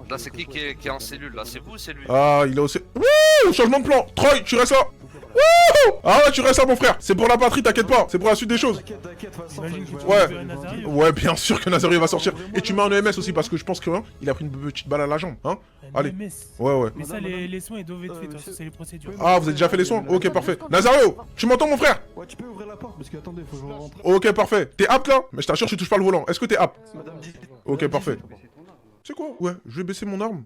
Là, c'est qui est en cellule? Là, c'est vous ou c'est lui? Ah, il est aussi... Wouh! Changement de plan. Troy, tu restes là. Wouh! Ah ouais, tu restes là, mon frère. C'est pour la patrie, t'inquiète pas. C'est pour la suite des choses. Ouais, bien sûr que Nazario va sortir. Et tu mets un EMS aussi, parce que je pense que hein, il a pris une petite balle à la jambe, hein. Allez. Ouais. Mais ça, les soins, ils doivent être faits, c'est les procédures. Ah, vous avez déjà fait les soins? Ok, parfait. Nazario, tu m'entends, mon frère? Ouais, tu peux ouvrir la porte parce que attendez, faut que je rentre. Ok, parfait. T'es apte là? Mais je t'assure, tu touches pas le volant. Est-ce que t'es apte? Ok, parfait. C'est quoi? Ouais, je vais baisser mon arme.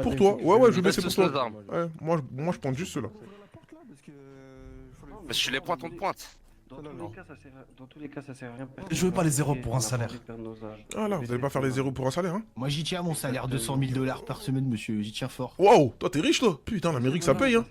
Pour toi. Ouais, je vais baisser pour toi. Ouais, moi je pointe juste ceux-là. Mais je les pointe, on te pointe. Dans tous les cas, ça sert à rien. Ne jouez pas les zéros pour un salaire. Ah là, vous allez pas faire les zéros pour un salaire, hein? Moi, j'y tiens mon salaire, 200 000 $ par semaine, monsieur. J'y tiens fort. Waouh, toi t'es riche, toi. Putain, l'Amérique ça paye, hein.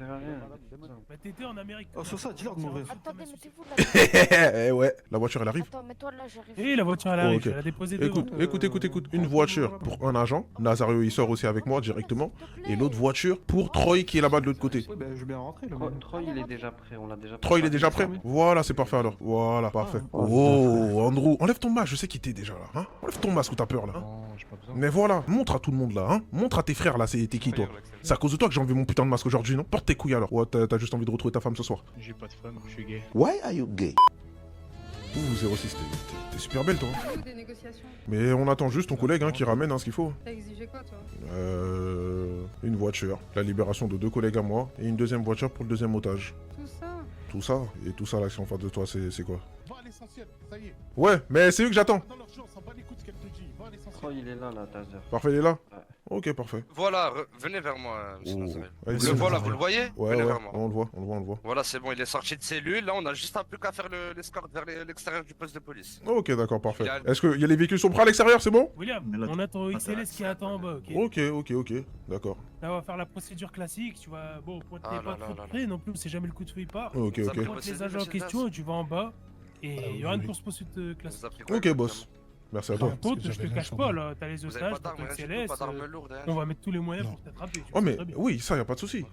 Bah t'étais en Amérique. Oh, sur ça, dis-leur de m'ouvrir. Attendez, mettez-vous là. Eh ouais, la voiture elle arrive. Attends, mets-toi là, j'arrive. Et la voiture elle arrive, ok. elle a déposé devant. Écoute. Une voiture pour un agent. Nazario il sort aussi avec moi directement. Et l'autre voiture pour Troy qui est là-bas de l'autre côté. Ouais, bah je vais bien rentrer là. Troy, il est déjà prêt, on l'a déjà. Troy il est déjà prêt? Voilà, c'est parfait alors. Voilà, parfait. Oh, Andrew, enlève ton masque, je sais qu'il était déjà là, hein. Enlève ton masque ou t'as peur là. Mais voilà, montre à tout le monde là, hein. Montre à tes frères là, t'es qui toi? C'est à cause de toi que j'ai enlevé mon putain de masque aujourd'hui, non? Porte tes couilles alors. Ouais, t'as juste envie de retrouver ta femme ce soir. J'ai pas de femme, je suis gay. Why are you gay? Ouh, 06, t'es super belle toi. Des négociations. Mais on attend juste ton collègue hein, qui ramène hein, ce qu'il faut. T'as exigé quoi, toi? Une voiture, la libération de 2 collègues à moi, et une deuxième voiture pour le deuxième otage. Tout ça? Et tout ça là qui est en face de toi, c'est quoi? Va à l'essentiel, ça y est. Ouais, mais c'est eux que j'attends. Dans leur chance, on va l'écouter ce qu'elle te dit. Va à l'essentiel. Troy, il est là, Taser. Parfait, il est là? Ouais. Ok, parfait. Voilà, venez vers moi, monsieur Nazario. Allez, Le voilà, vous le voyez? Ouais, Venez vers moi. on le voit. Voilà, c'est bon, il est sorti de cellule. Là, on a juste un peu qu'à faire l'escorte vers l'extérieur du poste de police. Ok, d'accord, parfait. Est-ce que les véhicules sont prêts à l'extérieur, c'est bon? William, on a ton XLS qui attend en bas, ok? Ok, d'accord. Là, on va faire la procédure classique, tu vas, bon, pointer pas trop de près non plus, c'est jamais le coup de feu il part. Ok. Tu pointes les agents en question, tu vas en bas, et il y aura une course-poursuite classique. Ok, boss. Merci à toi. Par contre, je te cache pas, là, t'as les otages, t'as ton XLS, on va mettre tous les moyens pour t'attraper. Oh mais oui, ça y a pas de souci,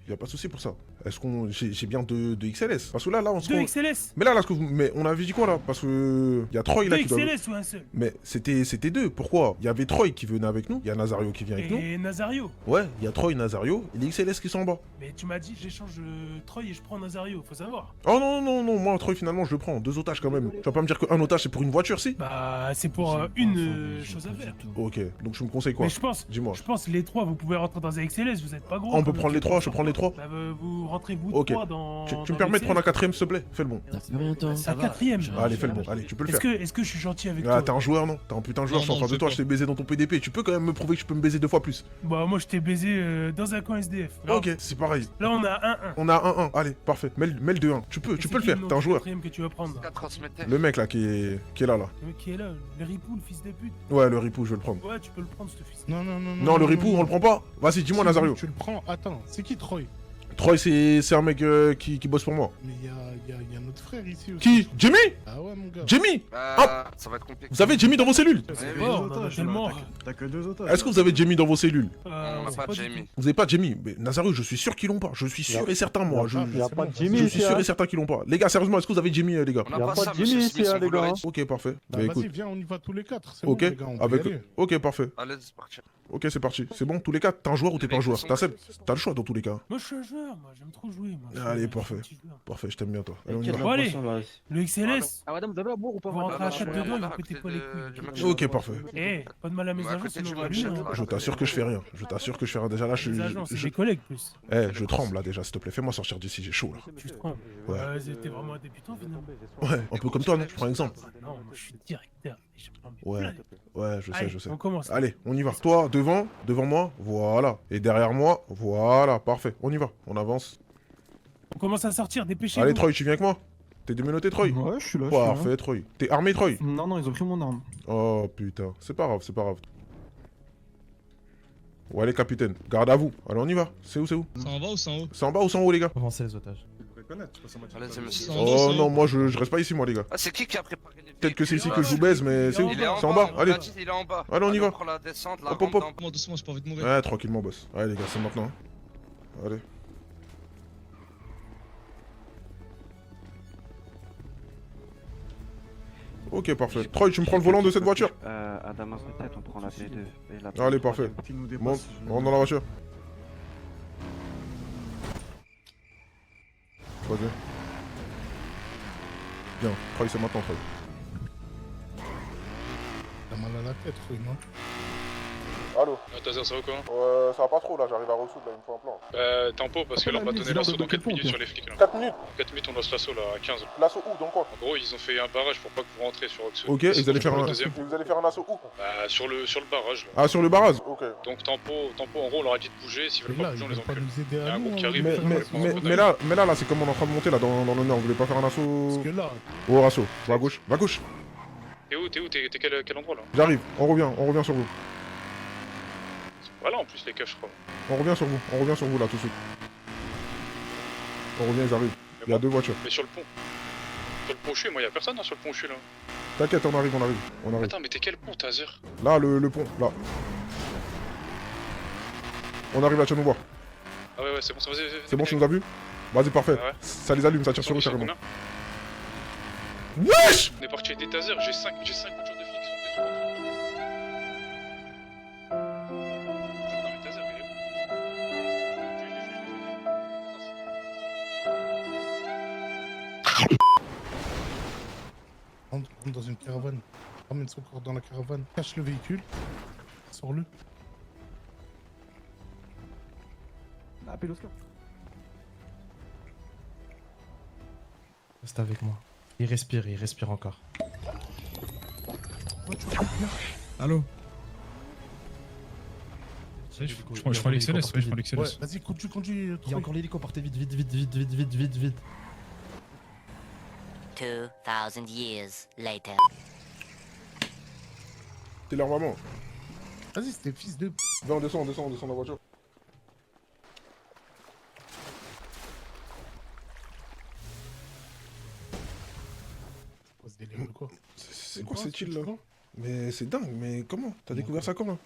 pour ça. Est-ce qu'on j'ai bien deux XLS? Parce que là on se 2 XLS. Mais là ce que vous mais on avait dit quoi là? Parce que il y a Troy là qui doit... 2 XLS ou un seul? Mais c'était 2. Pourquoi? Il y avait Troy qui venait avec nous, il y a Nazario qui vient avec nous. Et Nazario. Ouais, il y a Troy, Nazario et les XLS qui sont en bas. Mais tu m'as dit j'échange Troy et je prends Nazario, faut savoir. Oh non, moi Troy finalement je le prends, 2 otages quand même. Tu vas pas me dire qu'un otage c'est pour une voiture si? Bah c'est pour une chose à faire. Ok, donc je me conseille quoi? Mais je pense, Dis-moi. les trois, vous pouvez rentrer dans un XLS, vous êtes pas gros. On peut prendre les trois, je prends les trois. Bah, vous rentrez vous Ok. trois dans. Tu me permets de prendre un quatrième s'il te plaît? Fais le bon. Un quatrième. Allez, fais le bon, allez, tu peux le faire. Est-ce que je suis gentil avec Ah, toi? t'es un joueur, non? T'es un putain de joueur, je suis en face de toi, je t'ai baisé dans ton PDP. Tu peux quand même me prouver que je peux me baiser 2 fois plus. Bah, moi je t'ai baisé dans un coin SDF. Là, Ok, c'est pareil. Là, on a 1-1. On a 1-1, allez, parfait. Mets le 2-1. Tu peux le faire, t'es un joueur. Que tu vas prendre. Le mec là qui est là. Le mec qui est là, le ripou, le fils de pute. Ouais, le ripou, je vais le prendre. Ouais, tu peux le prendre, ce fils. Non, Non, le ripou, on le prend pas. Vas-y, dis-moi, Si, Nazario. Tu le prends. Attends, c'est qui Troy? Troy, c'est un mec qui bosse pour moi. Mais il y a notre frère ici aussi. Qui? Jamie? Ah ouais, mon gars. Jamie? Ah, Ça va être compliqué. vous avez Jamie dans vos cellules? C'est mort, on a tellement. T'as que 2 otages. Est-ce que vous avez Jamie dans vos cellules? On n'a pas Jamie. Vous avez pas Jamie? Mais Nazario, je suis sûr qu'ils l'ont pas. Je suis sûr et certain, moi. Je suis sûr et certain qu'ils l'ont pas. Les gars, sérieusement, est-ce que vous avez Jamie, les gars? On n'a pas ça, monsieur Smith, on vous l'aurait dit. Ok, parfait. Bah, Bah vas-y, écoute. viens, on y va tous les 4. C'est Ok, bon, les gars, on peut avec. y aller. Ok, parfait. Allez, c'est parti. Ok, c'est parti. C'est bon, tous les cas, t'es un joueur ou t'es pas un joueur? T'as le choix dans tous les cas. Moi, je suis un joueur, moi, j'aime trop jouer. Moi. Allez, parfait. Parfait, je t'aime bien, toi. Allez, on y va. Bon, allez, le XLS. Ah, madame, vous avez un bourre ou pas? Vous rentrez à 4 dedans, ils vont péter quoi les couilles. Ok, parfait. Eh, pas de mal à mes agents, sinon on va lui. Je t'assure que je fais rien. Je t'assure que je fais rien. Déjà là, Les agents, c'est des collègues plus. Eh, je tremble là déjà, s'il te plaît. Fais-moi sortir d'ici, j'ai chaud là. Tu te trompes. Ouais. T'es vraiment un débutant finalement. Ouais, un peu comme toi, non? Je prends un exemple. Non, moi je suis directeur. Je prends mes Ouais, blagues. ouais, je sais, Allez, je sais. on commence. Allez, on y va. Toi, devant moi, voilà. Et derrière moi, voilà, parfait. On y va, on avance. On commence à sortir, dépêchez-vous. Allez, Troy, tu viens avec moi? T'es déménoté, Troy? Ouais, je suis là. Parfait, Troy. T'es armé, Troy? Non, ils ont pris mon arme. Oh putain, c'est pas grave, c'est pas grave. Ouais, allez, capitaine, garde à vous. Allez, on y va. C'est où? C'est en bas ou c'est en haut? C'est en bas ou c'est en haut, les gars? Avancez les otages. Allez, monsieur. Oh non, moi je reste pas ici, moi, les gars. Ah, c'est qui a préparé les Peut-être que c'est ici que je vous baise, mais c'est où? Il est en C'est en bas, bas, on allez. l'a dit, il est en bas. Allez, on y va. prend la descente, la Hop, rampe hop, d'en hop. Doucement, doucement, j'ai pas envie de mourir. Ouais, tranquillement, boss. Allez, les gars, c'est maintenant. Allez. Ok, parfait. Troy, tu me prends le volant de cette voiture? À Damas tête, on prend la P2. Allez, parfait. Monte, rentre dans la voiture. Vas-y. Bien, Troy, c'est maintenant, Troy. T'as mal à la tête, Troy, non? Allô? Taser, ça va quoi? Ça va pas trop là, j'arrive à Ressoud là, il me faut un plan. Tempo, parce que là on va donner l'assaut dans 4 minutes sur les flics là. 4 minutes? 4 minutes on lance l'assaut là à 15. L'assaut où? Dans quoi? En gros, ils ont fait un barrage pour pas que vous rentrez sur Oxford. Ok, et vous allez faire un... deuxième. Vous allez faire un assaut où? Bah, sur le barrage là. Ah, sur le barrage? Ok. Donc tempo, en gros, on leur a dit de bouger, s'ils veulent pas bouger, on les encule. Il y a un groupe qui arrive. Mais là, c'est comme on est en train de monter là dans le nord, vous voulez pas faire un assaut? Parce que là... Oh, assaut, va à gauche, va à gauche. T'es où? T'es quel endroit là? J'arrive, on revient sur vous. Voilà en plus les keufs je crois. On revient sur vous là tout de suite. On revient, ils arrivent. Il y a 2 voitures. Mais sur le pont. Sur le pont je suis, moi y'a personne hein, sur le pont je suis là. T'inquiète, on arrive. Attends, mais t'es quel pont, Taser? Là, le pont, là. On arrive là, tu vas nous voir. Ah ouais, c'est bon, ça vas-y. C'est bon, tu nous as vu? Vas-y, parfait. Ouais. Ça les allume, ça tire sur eux carrément. Combien? Wesh! On est parti avec des tasers, j'ai 5 voitures de flics qui sont dessus. Non mais taser, il est On rentre dans une caravane. Ramène son corps dans la caravane. Cache le véhicule. Sors-le. Appelle Oscar. Reste avec moi. Il respire encore. Allô? Je prends l'XLS, ouais, je prends l'XLS. Ouais, vas-y, conduis. Il y a encore l'hélico, partez vite. 2000 years later. T'es là vraiment. Vas-y, c'était fils de... Viens, on descend la voiture. C'est quoi cette île là? Mais c'est dingue, mais comment? T'as découvert ça comment?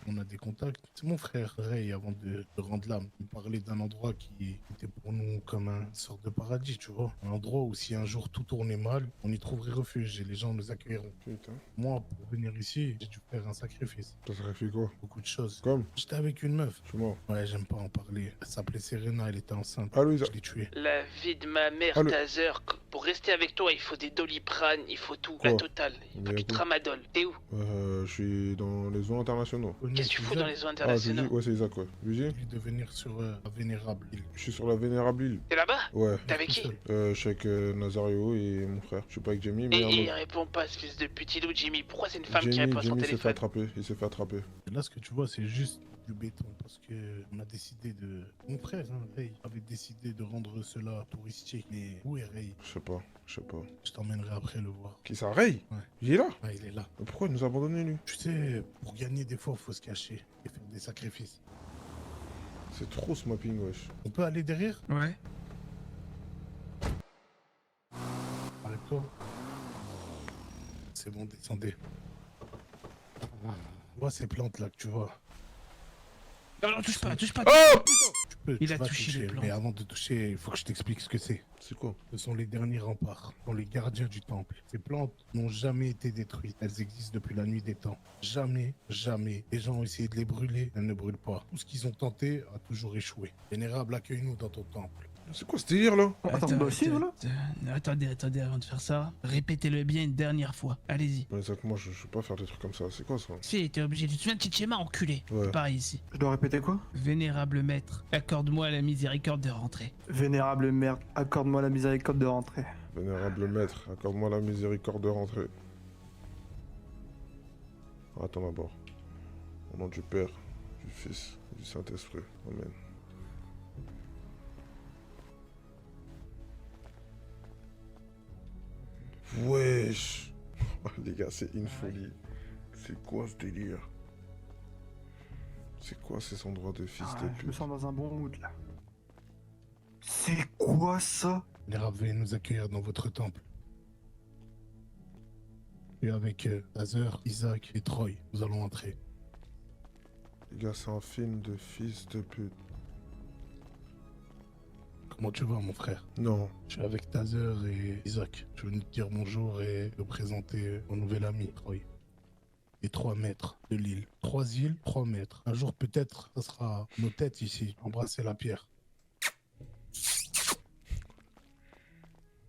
On a des contacts. C'est mon frère Ray, avant de rendre l'âme. Il me parlait d'un endroit qui était pour nous comme une sorte de paradis, tu vois. Un endroit où si un jour tout tournait mal, on y trouverait refuge et les gens nous accueilleront. Putain. Moi, pour venir ici, j'ai dû faire un sacrifice. T'as sacrifié quoi? Beaucoup de choses. Comme? J'étais avec une meuf. Je suis mort. Ouais, j'aime pas en parler. Elle s'appelait Serena, elle était enceinte. Ah, Louisa. Je l'ai tuée. La vie de ma mère, Allô. Taser. Pour rester avec toi, il faut des Doliprane, il faut tout, Quoi? la totale. Il faut que tu te ramades idole. T'es où? Je suis dans les zones internationaux. Qu'est-ce que tu fous dans les zones Ah, internationaux? ouais, c'est Isaac, ouais. Lui De venir sur la vénérable île. Je suis sur la vénérable île. T'es là-bas? Ouais. T'es avec qui? Je suis avec Nazario et mon frère. Je suis pas avec Jamie, mais... Et il répond pas, ce fils de pute. Il est où Jimmy? Pourquoi c'est une femme qui Jamie, répond à son Jamie s'est fait téléphone? attraper. Il s'est fait attraper. Là, ce que tu vois, c'est juste du béton parce que on a décidé de. Mon frère, hein, Ray, avait décidé de rendre cela touristique. Mais où est Ray? Je sais pas. Je t'emmènerai après le voir. Qui ça, Ray? Ouais. Il est là? Ouais, il est là. Mais pourquoi il nous a abandonnés, lui? Tu sais, pour gagner des fois, faut se cacher et faire des sacrifices. C'est trop ce mapping, wesh. On peut aller derrière? Ouais. Arrête-toi. C'est bon, descendez. Vois ces plantes là que tu vois. Non, touche pas, touche pas. Oh Il a touché les plantes. Mais avant de toucher, il faut que je t'explique ce que c'est. C'est quoi? Ce sont les derniers remparts, ce sont les gardiens du temple. Ces plantes n'ont jamais été détruites. Elles existent depuis la nuit des temps. Jamais, jamais. Les gens ont essayé de les brûler, elles ne brûlent pas. Tout ce qu'ils ont tenté a toujours échoué. Vénérable, accueille-nous dans ton temple. C'est quoi ce délire là? Attendez, avant de faire ça, répétez-le bien une dernière fois. Allez-y. Ouais, Isaac, moi je peux pas faire des trucs comme ça. C'est quoi ça? Si, t'es obligé. Tu te souviens de Chichema, enculé? Ouais. Pareil ici. Je dois répéter quoi? Vénérable maître, accorde-moi la miséricorde de rentrer. Vénérable merde, accorde-moi la miséricorde de rentrer. Vénérable maître, accorde-moi la miséricorde de rentrer. Attends d'abord. Au nom du Père, du Fils et du Saint-Esprit. Amen. Wesh. Les gars, c'est une folie. C'est quoi ce délire? C'est quoi ces endroits de fils de Je me pute? sens dans un bon mood là. C'est quoi ça? Vénérable, veuillez nous accueillir dans votre temple. Et avec Tazer, Isaac et Troy, nous allons entrer. Les gars, c'est un film de fils de pute. Comment tu vas, mon frère? Non. Je suis avec Tazer et Isaac. Je veux te dire bonjour et te présenter mon nouvel ami, Troy. Les 3 maîtres de l'île. 3 îles, 3 maîtres. Un jour, peut-être, ça sera nos têtes ici. Embrasser la pierre.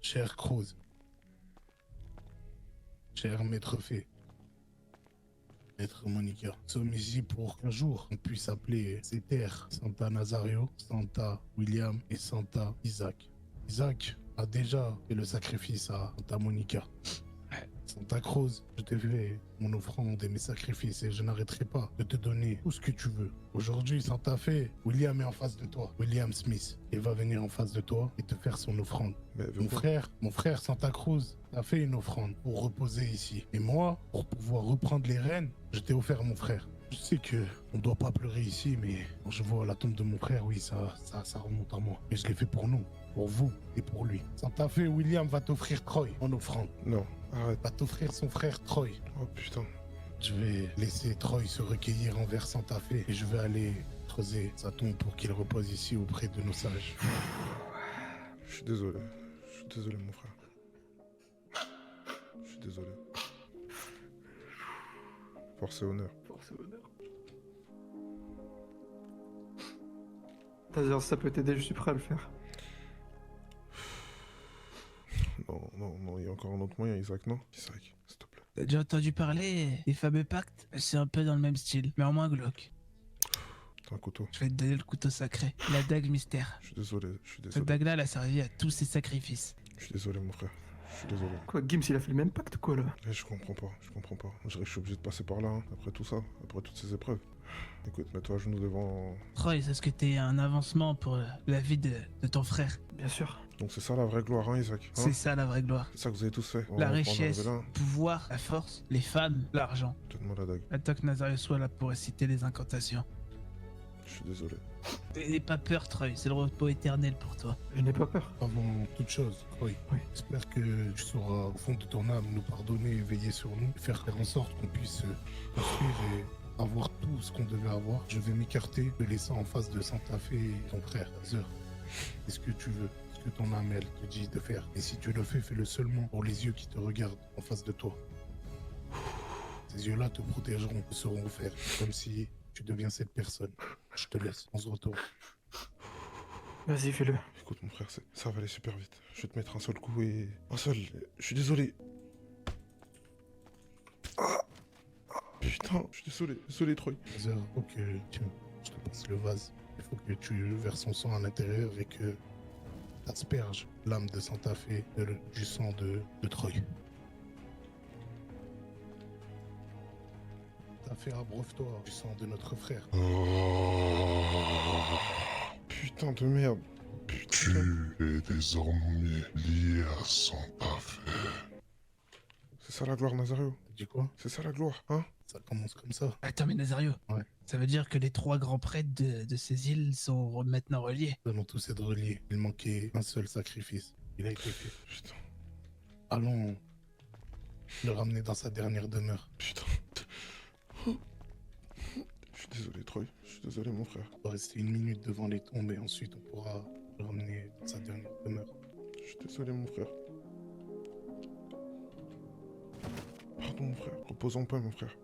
Cher Cruz. Cher Maître Fée. Maître Monica. Nous sommes ici pour qu'un jour on puisse appeler ces terres Santa Nazario, Santa William et Santa Isaac. Isaac a déjà fait le sacrifice à Santa Monica. Santa Cruz, je t'ai fait mon offrande et mes sacrifices et je n'arrêterai pas de te donner tout ce que tu veux. Aujourd'hui, Santa Fe, William est en face de toi. William Smith. Il va venir en face de toi et te faire son offrande. Mais Mon frère Santa Cruz a fait une offrande pour reposer ici. Et moi, pour pouvoir reprendre les rênes, je t'ai offert mon frère. Je sais que on doit pas pleurer ici, mais quand je vois la tombe de mon frère, oui, ça remonte à moi. Mais je l'ai fait pour nous, pour vous et pour lui. Santa Fe, William va t'offrir Troy en offrande. Non, arrête. Va t'offrir son frère Troy. Oh putain. Je vais laisser Troy se recueillir envers Santa Fe et je vais aller creuser sa tombe pour qu'il repose ici auprès de nos sages. Je suis désolé. Je suis désolé, mon frère. Je suis désolé. Force et honneur. Force et honneur. Tazer, si ça peut t'aider, je suis prêt à le faire. Non, il y a encore un autre moyen, Isaac, non? Isaac, s'il te plaît. T'as déjà entendu parler des fameux pactes? C'est un peu dans le même style, mais en moins glauque. T'as un couteau. Je vais te donner le couteau sacré, la dague mystère. Je suis désolé, Cette dague-là, elle a servi à tous ces sacrifices. Je suis désolé, mon frère. Je suis désolé. Quoi, Gims, il a fait le même pacte, quoi, là? Je comprends pas. Je suis obligé de passer par là, hein, après tout ça, après toutes ces épreuves. Écoute, mets-toi à genoux devant... Troy, est-ce que t'es un avancement pour la vie de ton frère? Bien sûr. Donc c'est ça la vraie gloire, hein, Isaac? C'est ça la vraie gloire. C'est ça que vous avez tous fait. La richesse, le pouvoir, la force, les femmes, l'argent. Donne-moi la dague. Attends que Nazario soit là pour réciter les incantations. Je suis désolé. N'aie pas peur, Troy, c'est le repos éternel pour toi. Je n'ai pas peur. Avant toute chose, Troy, j'espère que tu sauras au fond de ton âme nous pardonner et veiller sur nous, et faire en sorte qu'on puisse construire et avoir tout ce qu'on devait avoir. Je vais m'écarter, te laissant en face de Santa Fe et ton frère, Tazer. Est-ce que tu veux? Ce que ton âme, elle, te dit de faire. Et si tu le fais, fais-le seulement pour les yeux qui te regardent en face de toi. Ces yeux-là te protégeront, te seront offerts, comme si tu deviens cette personne. Je te laisse, on se retourne. Vas-y, fais-le. Écoute, mon frère, ça va aller super vite. Je vais te mettre un seul coup et... Un seul. Je suis désolé. Ah. Putain, je suis désolé Troy. Taser, ok, tiens, je te passe le vase. Il faut que tu verses son sang à l'intérieur et que t'asperges l'âme de Santa Fe du sang de Troy. Santa Fe, abreuve-toi du sang de notre frère. Putain de merde. Tu es désormais lié à Santa Fe. C'est ça la gloire, Nazario. Dis quoi? C'est ça la gloire, hein? Ça commence comme ça. Attends, mais Nazario, Ouais. ça veut dire que les 3 grands prêtres de ces îles sont maintenant reliés. Nous allons tous être reliés. Il manquait un seul sacrifice. Il a été fait. Putain. Allons le ramener dans sa dernière demeure. Putain. Je suis désolé, Troy. Je suis désolé, mon frère. On va rester 1 minute devant les tombes et ensuite on pourra le ramener dans sa dernière demeure. Je suis désolé, mon frère. Pardon, mon frère. Repose en paix, mon frère.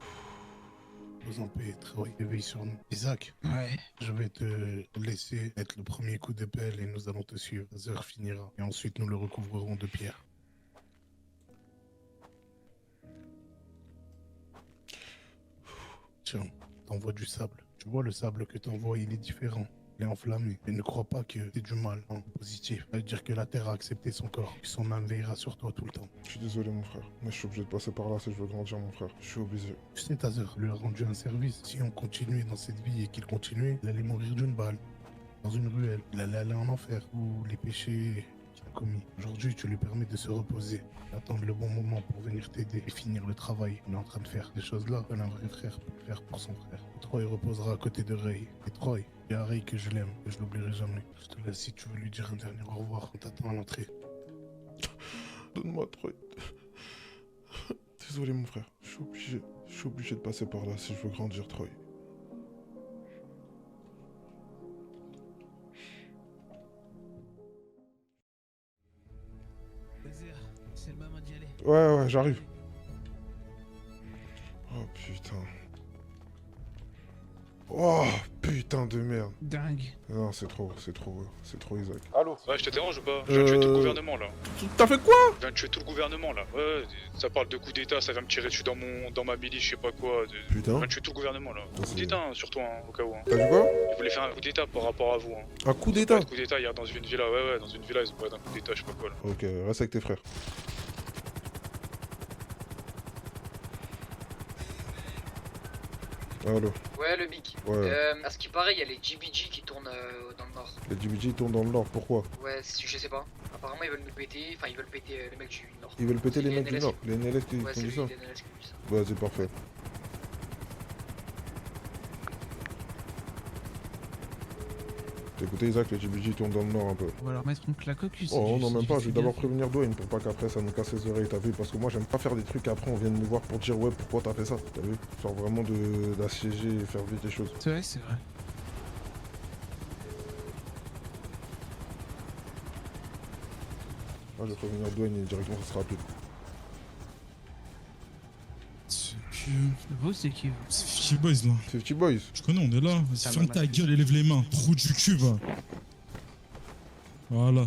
Repose en paix, Troy. Éveille sur nous. Isaac. Ouais. Je vais te laisser mettre le premier coup de pelle et nous allons te suivre. Taser finira. Et ensuite nous le recouvrerons de pierre. Tiens, t'envoies du sable. Tu vois, le sable que t'envoies, il est différent. Il est enflammé. Et ne crois pas que c'est du mal, hein, positif. Ça veut dire que la Terre a accepté son corps. Et son âme veillera sur toi tout le temps. Je suis désolé, mon frère. Mais je suis obligé de passer par là si je veux grandir, mon frère. Je suis obligé. Tu sais, Taser lui a rendu un service. Si on continuait dans cette vie et qu'il continuait, il allait mourir d'une balle. Dans une ruelle. Il allait aller en enfer. Ou les péchés qu'il a commis. Aujourd'hui, tu lui permets de se reposer. Attendre le bon moment pour venir t'aider et finir le travail. On est en train de faire des choses-là. Un vrai frère peut le faire pour son frère. Troy reposera à côté de Ray. Et Troy, il y a Ray que je l'aime. Et je l'oublierai jamais. Je te laisse si tu veux lui dire un dernier au revoir. On t'attend à l'entrée. Donne-moi, Troy. Désolé, mon frère. Je suis obligé. Je suis obligé de passer par là si je veux grandir, Troy. C'est le moment d'y aller. Ouais, j'arrive. Oh putain. Oh putain de merde. Dingue. Non, c'est trop Isaac. Allô? Ouais, je te dérange ou pas? Je viens de tuer tout le gouvernement là. T'as fait quoi? Je viens de tuer tout le gouvernement là. Ouais, ça parle de coup d'état, ça vient me tirer dessus dans ma milice, je sais pas quoi. Putain. Je viens de tuer tout le gouvernement là. Coup d'état, hein, surtout, hein, au cas où. Hein. T'as vu quoi? Ils voulaient faire un coup d'état par rapport à vous. Hein. Un coup d'état? Un coup d'état hier dans une villa, ouais, dans une villa, ils ont parlé d'un coup d'état, je sais pas quoi là. Ok, reste avec tes frères. Allô? Ouais, le Big. Ouais. À ce qui paraît, il y a les GBG qui tournent dans le nord. Les GBG tournent dans le nord, pourquoi? Ouais, je sais pas. Apparemment, ils veulent nous péter. Enfin, ils veulent péter les mecs du nord. Ils veulent péter les mecs du NLS. nord? Les NLS qui Ouais, font c'est du les ça? NLS qui ont dit ça. Ouais, c'est parfait. T'as écouté Isaac, les GBG tournent dans le nord un peu. On va leur mettre une claque au cul. Oh non, même pas, je vais d'abord prévenir Dwayne pour pas qu'après ça nous casse les oreilles, t'as vu? Parce que moi j'aime pas faire des trucs après on vient de me voir pour dire ouais pourquoi t'as fait ça, t'as vu? Genre vraiment d'assiéger et faire vite les choses. C'est vrai, c'est vrai. Là je vais prévenir Dwayne et directement ça sera rapide. Vous, c'est qui? C'est 50 Boys là. 50 Boys. Je connais, on est là. Vas-y, Ça ferme va, ta Mathieu. gueule et lève les mains. Trou du cul, va. Voilà.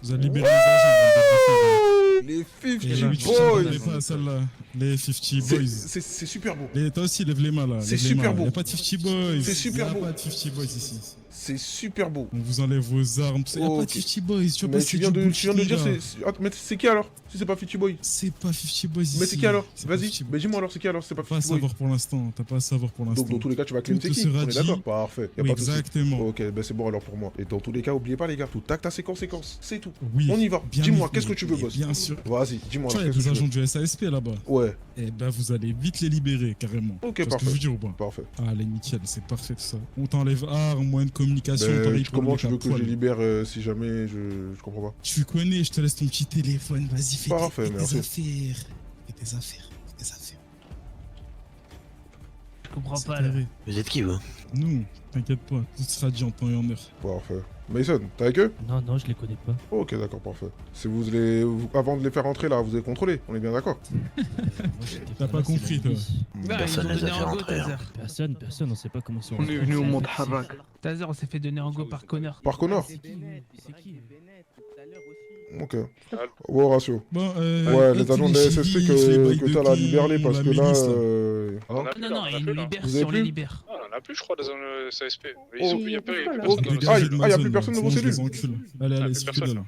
Vous allez libérer les agents. Les 50 Et oui, tu Boys. t'attendais pas à celle-là. Les 50 Boys. C'est super beau. Et toi aussi, lève les mains là. C'est lève les super mains. beau. Y'a pas de 50 Boys. C'est super beau. Y'a pas de 50 Boys ici. C'est super beau. On vous enlève vos armes. Y'a pas de 50 Boys. Tu vois Mais pas, tu viens de dire c'est. mais c'est qui alors? Si c'est pas 50 Boy. C'est pas 50 Boys ici. Mais c'est qui alors? C'est pas Vas-y, 50 mais dis-moi alors c'est qui alors? C'est pas T'as pas à 50 Boy. savoir pour l'instant. T'as pas à savoir pour l'instant. Donc dans tous les cas tu vas claim Tout c'est qui? sera On est dit. d'accord? Parfait. Y a Oui, pas de souci. exactement. Ok, ben c'est bon alors pour moi. Et dans tous les cas, oubliez pas les gars, tout tac, tac, séquence. C'est tout. Oui. On y va. Bien Dis-moi, vu, qu'est-ce que tu veux, et boss? Bien sûr. Vas-y, dis-moi. Tu vois, il y a qu'est-ce des que tu agents du SASP là-bas. Ouais. Et ben vous allez vite les libérer carrément. Ok, Tu vois ce que parfait. je veux dire ou pas? Parfait. Allez, nickel, c'est parfait tout ça. On t'enlève armes, moyens de communication, Ben, pareil pour comment les tu veux que je poil. les libère si jamais je comprends pas? Tu connais, je te laisse ton petit téléphone, vas-y, fais Parfait, tes merci. affaires. Fais tes affaires, fais tes affaires. Je comprends C'est pas là. carré. Vous êtes qui, vous? Nous, t'inquiète pas, tout sera dit en temps et en heure. Parfait. Mason, t'es avec eux? Non, je les connais pas. Ok, d'accord, parfait. Si avant de les faire rentrer là, vous avez contrôlé, on est bien d'accord? T'as pas compris, toi. Personne les a fait rentrer. Personne, on sait pas comment ils sont. On est venu au monde Harrak. Taser, on s'est fait donner en go par Connor. Par Connor? C'est qui? Ok. Ouais, ratio. Bon, Ouais, les agents de la SSP que t'as là, libère-les parce que là, On en a Hein plus, Non, là, non, on en a ils plus, nous là. libèrent Vous si avez on les plus libère. Ah, on en a plus, je crois, dans le CSP. Oh. Il y a plus Ok. personne Ah, dans il y a plus personne de vos Sinon, je les cellules. encule. Allez, allez, c'est plus là.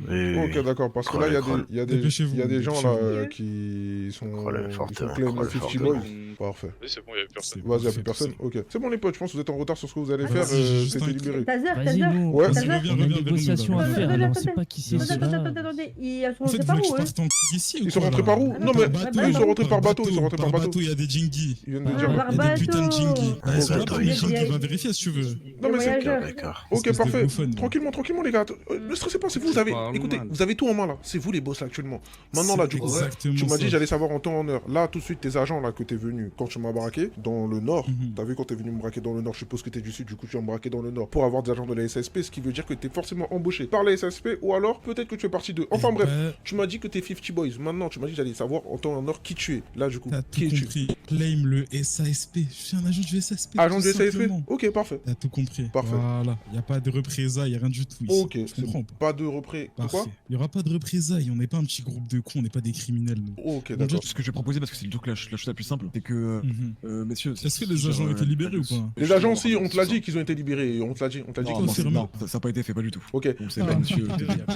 Ok, d'accord, parce que là, il y a Dépêchez-vous, des gens là dépêchez-vous. qui sont Crollen fortement, claim crollen 50 fortement. boys. Parfait. Oui, c'est bon, il y a plus personne. Vas-y, il a plus personne. Ok. C'est bon, les potes, je pense que vous êtes en retard sur ce que vous allez Vas-y, faire. j'ai juste C'était un- libéré. Taser, Ouais. Vas-y, reviens, On a une reviens vers nous. négociation là. à faire, alors on sait pas qui c'est. Attendez, ils sont En fait, rentrés vous par voulez que je où, eux? parte en ici ou Ils sont quoi, rentrés là par où? Non, mais bateau, eux, ils sont rentrés par bateau. Ils sont rentrés par bateau. il y a des Jingis. Ils viennent de Ah, dire. par Il y a des putains de bateau. Jingis. Ils sont là bateau, parmi les ils sont- Jingis, va vérifier si tu veux. Non, mais c'est. D'accord. Ok, Espèce de parfait. bouffonne. Tranquillement, les gars. Ne stressez pas, c'est vous. Vous avez. Écoutez, vous avez tout en main là. C'est vous les boss là actuellement. Maintenant là, du coup, exactement tu m'as dit ça. j'allais savoir en temps en heure. Là, tout de suite, tes agents là que t'es venu quand tu m'as braqué dans le nord. T'as vu quand t'es venu me braquer dans le nord. Je suppose que t'es du sud. Du coup, tu vas me braquer dans le nord pour avoir des agents de la SSP, ce qui veut dire que t'es forcément embauché par la SSP ou alors peut-être que tu fais partie d'eux. Enfin bref, tu m'as dit que t'es 50 boys. Maintenant, tu m'as dit que j'allais savoir en temps en heure qui tu es. Là, du coup, T'as qui tout es-tu? compris. Claim le SASP. Je suis un agent du SASP. Agent tout du SASP? simplement. Ok, parfait. T'as tout compris. Parfait. Voilà. Il n'y a pas de représailles, il n'y a rien du tout ici. Ok, Je c'est comprends bon. pas. Pas de repré. Quoi? Parfait. Il n'y aura pas de représailles. On n'est pas un petit groupe de cons, on n'est pas des criminels. Nous. Ok, On d'accord. dit- Ce que je vais proposer, parce que c'est le truc la chose la plus simple, c'est que, messieurs... Est-ce que les agents ont été libérés ou pas? Les agents, si, on te l'a dit qu'ils ont été libérés. On te l'a dit. On t'a dit Non, qu'ils non, ont été c'est- libérés. non, ça n'a pas été fait, pas du tout. Ok. Donc c'est vrai, monsieur.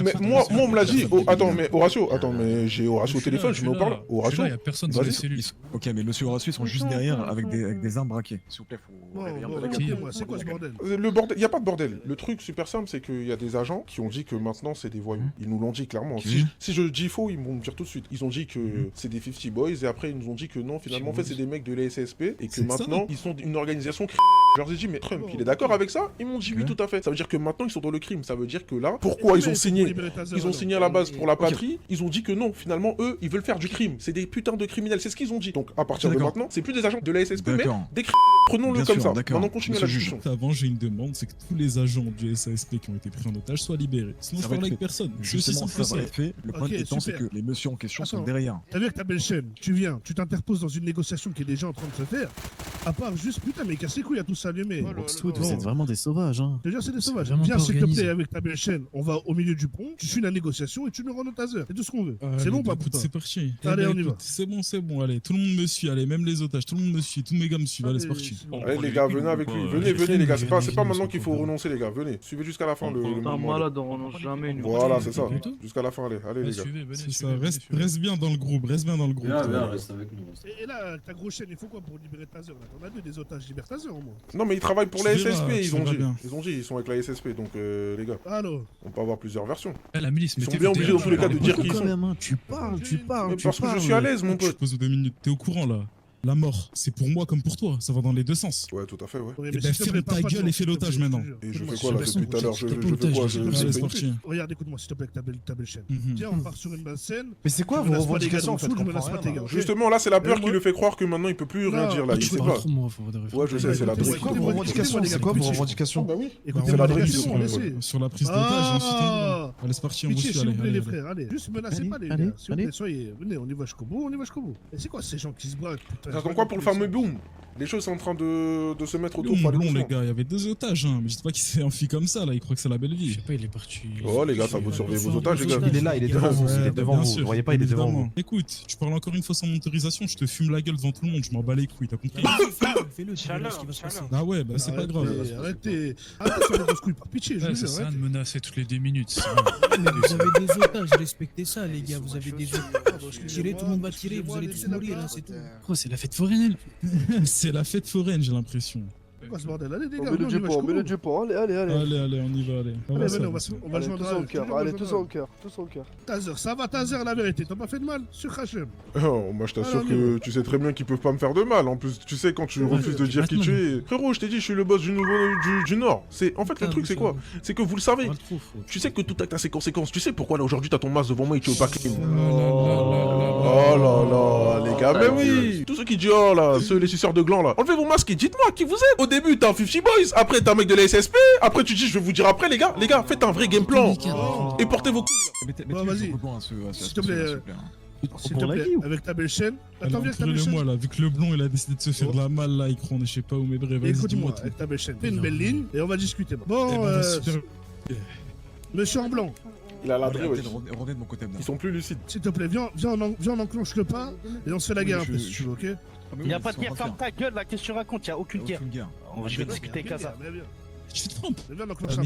Mais moi, on me l'a dit. Oh, attends, mais Horatio, attends, mais j'ai Horatio au téléphone, je me parle. Horatio. Il y a personne dans Vas-y. les cellules. Ok, mais monsieur Horatio, ils sont juste derrière avec des armes braquées. S'il vous plaît, faut réveiller un peu la garde. C'est quoi ce bordel? Le bordel, y a pas de bordel. Le truc super simple, c'est qu'il y a des agents qui ont dit que maintenant c'est des voyous. Ils nous l'ont dit clairement. Si je dis faux, ils vont me dire tout de suite. Ils ont dit que c'est des 50 boys et après ils nous ont dit que non, finalement en fait c'est des mecs de la SSP et que C'est ça. maintenant ils sont une organisation criminelle. Je leur ai dit mais Trump, il est d'accord avec ça? Ils m'ont dit oui, tout à fait. Ça veut dire que maintenant ils sont dans le crime. Ça veut dire que là, pourquoi ils ont signé? Ils ont signé à la base pour la patrie. Ils ont dit que non, finalement eux, ils veulent faire du crime. C'est des putains de criminels. C'est ce qu'ils ont dit. Donc à partir de D'accord. maintenant, c'est plus des agents de la SSP, mais D'accord. des criminels. Prenons-le Bien comme sûr, ça. d'accord. Maintenant continuons la Monsieur le juge. discussion. Avant, j'ai une demande, c'est que tous les agents du SASP qui ont été pris en otage soient libérés. Sinon, je Ça va parle être avec fait. personne. C'est aussi Justement, simple ça que va ça. être fait. Le problème étant, c'est super. que les messieurs en question sont Attends. derrière. T'as vu avec ta belle chaîne, tu viens, tu t'interposes dans une négociation qui est déjà en train de se faire. À part juste, putain, mais casse les couilles à tous s'allumer. Vous êtes vraiment des sauvages, hein. Déjà, c'est des sauvages. vraiment Viens, pas s'il te organisé. plaît, avec ta belle chaîne, on va au milieu du pont, tu suis la négociation et tu nous rends notre taser. C'est tout ce qu'on veut. C'est bon ou pas pour toi? C'est parti. Allez, on y va. C'est bon, allez. Tout le monde me suit, allez. Même les otages, tout le monde me suit. Tous mes gars me suivent, allez, c'est parti. Allez les gars, venez avec lui. Venez les gars. C'est pas maintenant qu'il faut renoncer les gars. Venez. Suivez jusqu'à la fin le moment. malade, on renonce jamais. nous. Voilà, c'est ça. Jusqu'à la fin, allez les gars. C'est ça, reste bien dans le groupe, reste bien dans le groupe. Reste avec nous. Et là, ta grosse chaîne, il faut quoi pour libérer taser? On a deux des otages, libère taser au moins. Non mais ils travaillent pour la Tu verras, SSP, tu ils ont verras dit. bien. Ils ont dit, ils sont avec la SSP, donc les gars. Alors, on peut avoir plusieurs versions. La milice, Ils sont bien obligés dans tous les cas de dire qui ils sont. Tu parles. Mais parce que je suis à l'aise, mon Je pote. pose 2 minutes, t'es au courant là? La mort, c'est pour moi comme pour toi, ça va dans les deux sens. Ouais, tout à fait, ouais. Et ben ferme ta gueule et fais l'otage maintenant. Et je fais quoi là depuis tout à l'heure? Je fais quoi? Allez, c'est parti. regarde, écoute-moi s'il te plaît avec ta belle chaîne. Mhm. Tiens, on part sur une base saine. Mais c'est quoi Je vos menace pas les gars revendications, dans en fait, le sous, je je menace comprends pas tes rien, gars. Justement, là, c'est la peur Et qui moi- le fait croire que maintenant il peut plus rien dire là. Il sait pas. Ouais, je sais, c'est la C'est drill. quoi vos revendications? C'est quoi vos revendications? Bah oui. Écoutez, C'est la les drill. gars, c'est bon, laissez. Sur la prise d'otage, ensuite on y va. Allez, c'est parti, on vous Pitié, suit, s'il vous allez, plaît, les allez. frères, allez. Juste menacez pas les allez, gars. S'il vous plaît, allez. soyez. Venez, on y va jusqu'au bout, on y va jusqu'au bout. Et c'est quoi ces gens qui se braquent? putain, T'attends quoi pour le fameux boom? Les choses sont en train de se mettre autour. Blond, faut aller blond, les doucement. gars, il y avait 2 otages, hein. Mais je sais pas qui s'est enfui comme ça, là, il croit que c'est la belle vie. pas, il est parti. Oh les gars, ça vous surveiller vos otages les gars. Il est là, il est devant vous, il est devant Bien vous. sûr, Vous voyez pas, il est devant évidemment. vous. Écoute, tu parles encore une fois sans mon autorisation, je te fume la gueule devant tout le monde, je m'en bats les couilles, t'as compris? Fais-le, tu verras ce qui va se passer. Ah ouais, bah c'est pas grave. Arrêtez sur les grosses couilles, par pitié, je vous ça jure. sert à de menacer toutes les 10 minutes. Mais vous avez des otages, respectez ça, les gars. Vous avez des otages. Tirez, tout le monde va tirer, vous allez tous mourir, là, c'est tout. Oh, c'est la fête foraine. C'est la fête foraine, j'ai l'impression. C'est quoi ce bordel? Allez, les gars, Mets le Dupont, mets le Dupont, allez. Allez, on y va, allez. Allez, venez, on va Allez, joindre tous à au eux. cœur, allez, tous au cœur, tous au cœur. Taser, ça va, Taser, la vérité. T'as pas fait de mal sur Hachem. Oh, moi je t'assure Alors, que tu sais très bien qu'ils peuvent pas me faire de mal. En plus, tu sais quand tu refuses de dire qui tu es. Frérot, je t'ai dit, je suis le boss du Nord. C'est en fait le truc, c'est quoi? C'est que vous le savez. Tu sais que tout acte a ses conséquences. Tu sais pourquoi là aujourd'hui t'as ton masque devant moi et tu veux pas clean. Oh là là, les gars, mais oui. Tous ceux qui disent oh là, ceux les suceurs de glands là. Enlevez vos masques et dites-moi qui vous êtes. Au début t'es un 50 boys, après t'es un mec de la SSP, après tu dis je vais vous dire après les gars, faites un vrai game plan et portez vos couilles. Bon, vas-y. S'il te plaît, s'il te plaît, avec ta belle chaîne. Attends, viens avec ta belle chaîne. moi là, vu que le blond il a décidé de se faire de la malle là, il croit, je sais pas où, mais bref, vas-y, dis-moi Écoute-moi, tout. avec ta belle chaîne. Fais une belle ligne et on va discuter. Bon, Eh ben, on va super- monsieur en blanc. Il a la drill, ouais. Revenez de mon côté, Ils sont plus lucides. S'il te plaît, viens, on enclenche le pas et on se fait la guerre un peu si tu veux, ok? Y'a pas de guerre, ferme ta gueule là, qu'est-ce que tu racontes? Y'a aucune guerre. Je vais discuter qu'à ça. Tu te frappes.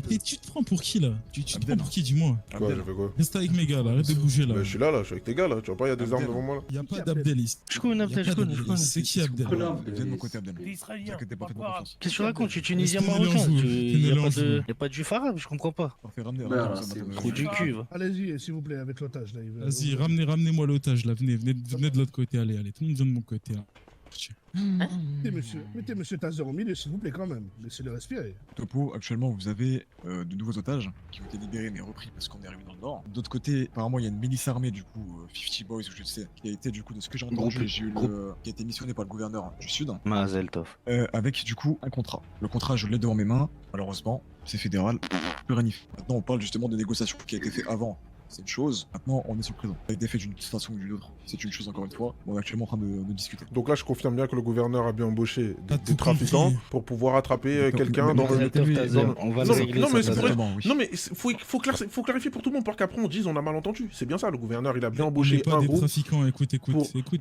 Mais tu te prends pour qui là? Tu te prends pour qui, dis-moi? Quoi, j'ai fait quoi? Reste avec mes gars là, arrête de bouger là. Je suis là, je suis avec tes gars là, tu vois pas, y'a des armes devant moi là. Y'a pas d'Abdel ici. Je connais Abdel, je connais. C'est qui Abdel? Viens de mon côté, Abdel. Qu'est-ce que tu racontes? Tu es tunisien marocain. Y'a pas de juif arabe, je comprends pas. Trou du cul, va. Allez-y, s'il vous plaît, avec l'otage là. Vas-y, ramenez-moi l'otage là, venez de l'autre côté, allez, tout le monde vient de mon côté là. Mettez monsieur Taser au milieu, s'il vous plaît, quand même. Laissez-le respirer. Topo, actuellement, vous avez de nouveaux otages qui ont été libérés mais repris parce qu'on est arrivé dans le nord. D'autre côté, apparemment, il y a une milice armée, du coup, 50 Boys, je sais, qui a été, du coup, de ce que j'ai entendu, qui a été missionné par le gouverneur du Sud. Mazel tov. Avec, du coup, un contrat. Le contrat, je l'ai devant mes mains. Malheureusement, c'est fédéral. Plus rien n'y fait. Maintenant, on parle justement de négociations qui a été fait avant. C'est une chose, maintenant on est sur le présent. Ça a été fait d'une façon ou d'une autre. C'est une chose encore une fois, on est actuellement en train de discuter. Donc là je confirme bien que le gouverneur a bien embauché des trafiquants pour pouvoir attraper quelqu'un dans le... On va le régler. Non mais faut clarifier pour tout le monde, parce qu'après on dise on a mal entendu. C'est bien ça, le gouverneur il a bien embauché un groupe. Trafiquants, écoute.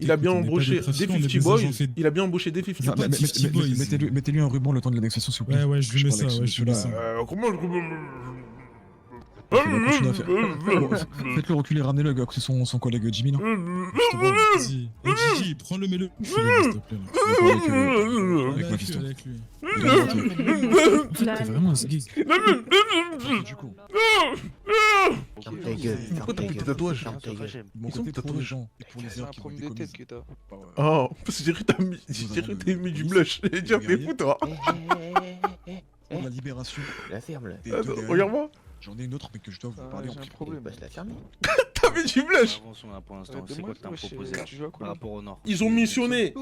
Il a bien embauché des 50 Boys. Il a bien embauché des 50 Boys. Mettez-lui un ruban le temps de la négociation s'il vous plaît. Ouais, je lui mets ça, Comment Faites-le reculer, ramenez-le à côté de son collègue Jimmy, non? Vas-y, Gigi, prends-le, mets-le. S'il te plaît. Avec ma pistole. T'es vraiment un sgig. Du coup. Pourquoi t'as pris tes tatouages? Ils sont pour les gens et pour les heures qui vont déconner. Oh, parce que j'ai mis du blush. J'ai dit, t'es fou toi. Pour la libération. La ferme là. Regarde-moi. J'en ai une autre mais que je dois vous parler en privé. Bah je la ferme. T'as mis du blush. Pour l'instant, c'est quoi que t'as proposé par rapport au nord? Ils ont missionné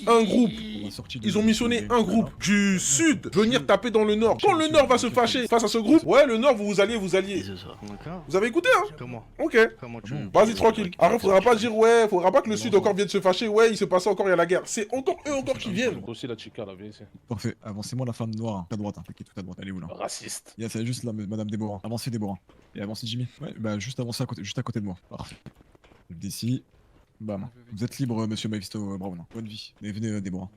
un groupe. Ils ont missionné un groupe du sud venir taper dans le nord. Quand le nord va se fâcher face à ce groupe, ouais, le nord vous alliez. Vous avez écouté, hein? Comment? Ok. Vas-y tranquille. Après, faudra pas dire ouais, faudra pas que le sud encore vienne se fâcher. Ouais, il se passe encore, il y a la guerre. C'est encore eux encore qui viennent. Aussi la chica là, viens ici. Parfait. Avancez-moi la femme noire. À droite, qui est tout à droite. Elle est où là? Raciste. Il y a juste là, Madame Déborah. Avancez Déborah. Et avancez Jimmy. Ouais, bah juste avancez juste à côté de moi. Parfait. D'ici. Bam. Vous êtes libre, monsieur Mephisto Brown. Bonne vie. Mais venez, Déborah.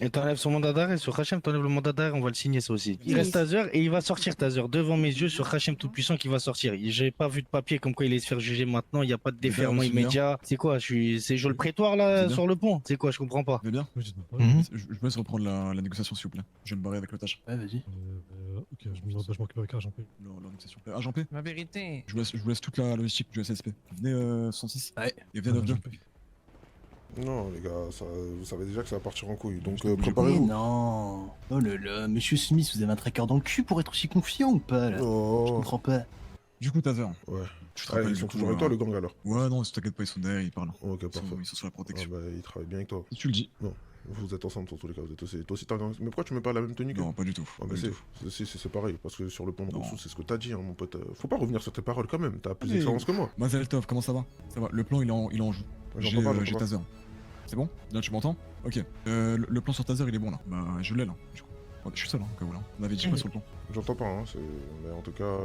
Et t'enlèves son mandat d'arrêt sur Hachem, t'enlèves le mandat d'arrêt, on va le signer ça aussi. Il reste Taser et il va sortir Taser devant mes yeux sur Hachem Tout-Puissant qui va sortir. J'ai pas vu de papier comme quoi il allait se faire juger maintenant, il y a pas de déferment immédiat. C'est quoi, c'est le prétoire là sur le pont? C'est quoi, je comprends pas. Vous bien? Je vous laisse reprendre la négociation s'il vous plaît. Je vais me barrer avec l'otage. Ouais, vas-y. Ok, je m'occupe avec Agent P. Négociation. Agent P? Ma vérité. Je vous laisse toute la logistique du SSP. Venez 106. Ouais. Et venez 92. Non les gars, vous savez déjà que ça va partir en couille, donc préparez-vous. Non. Oh là là, monsieur Smith, vous avez un tracker dans le cul pour être aussi confiant ou pas là? Je comprends pas. Du coup, Taser. Ouais. Ils sont toujours avec toi, le gang alors? Ouais, non, t'inquiète pas, ils sont derrière, ils parlent. Ok, parfait. Ils sont sur la protection. Ah bah, ils travaillent bien avec toi. Tu le dis. Non. Vous êtes ensemble sur tous les cas, vous êtes aussi. Toi aussi t'as un... Mais pourquoi tu mets pas la même tenue que... Non, pas du tout. Ah, mais c'est pareil, parce que sur le plan de ressources, c'est ce que t'as dit, hein, mon pote. Faut pas revenir sur tes paroles quand même, t'as plus d'expérience que moi. Mazel Tov, comment ça va? Ça va, le plan il est en joue. J'ai Taser. C'est bon? Là tu m'entends? Ok. Le plan sur Taser il est bon là. Bah je l'ai là, du coup. Ouais, je suis seul hein, cas où là. On avait dit quoi sur le plan? J'entends pas, hein, mais en tout cas...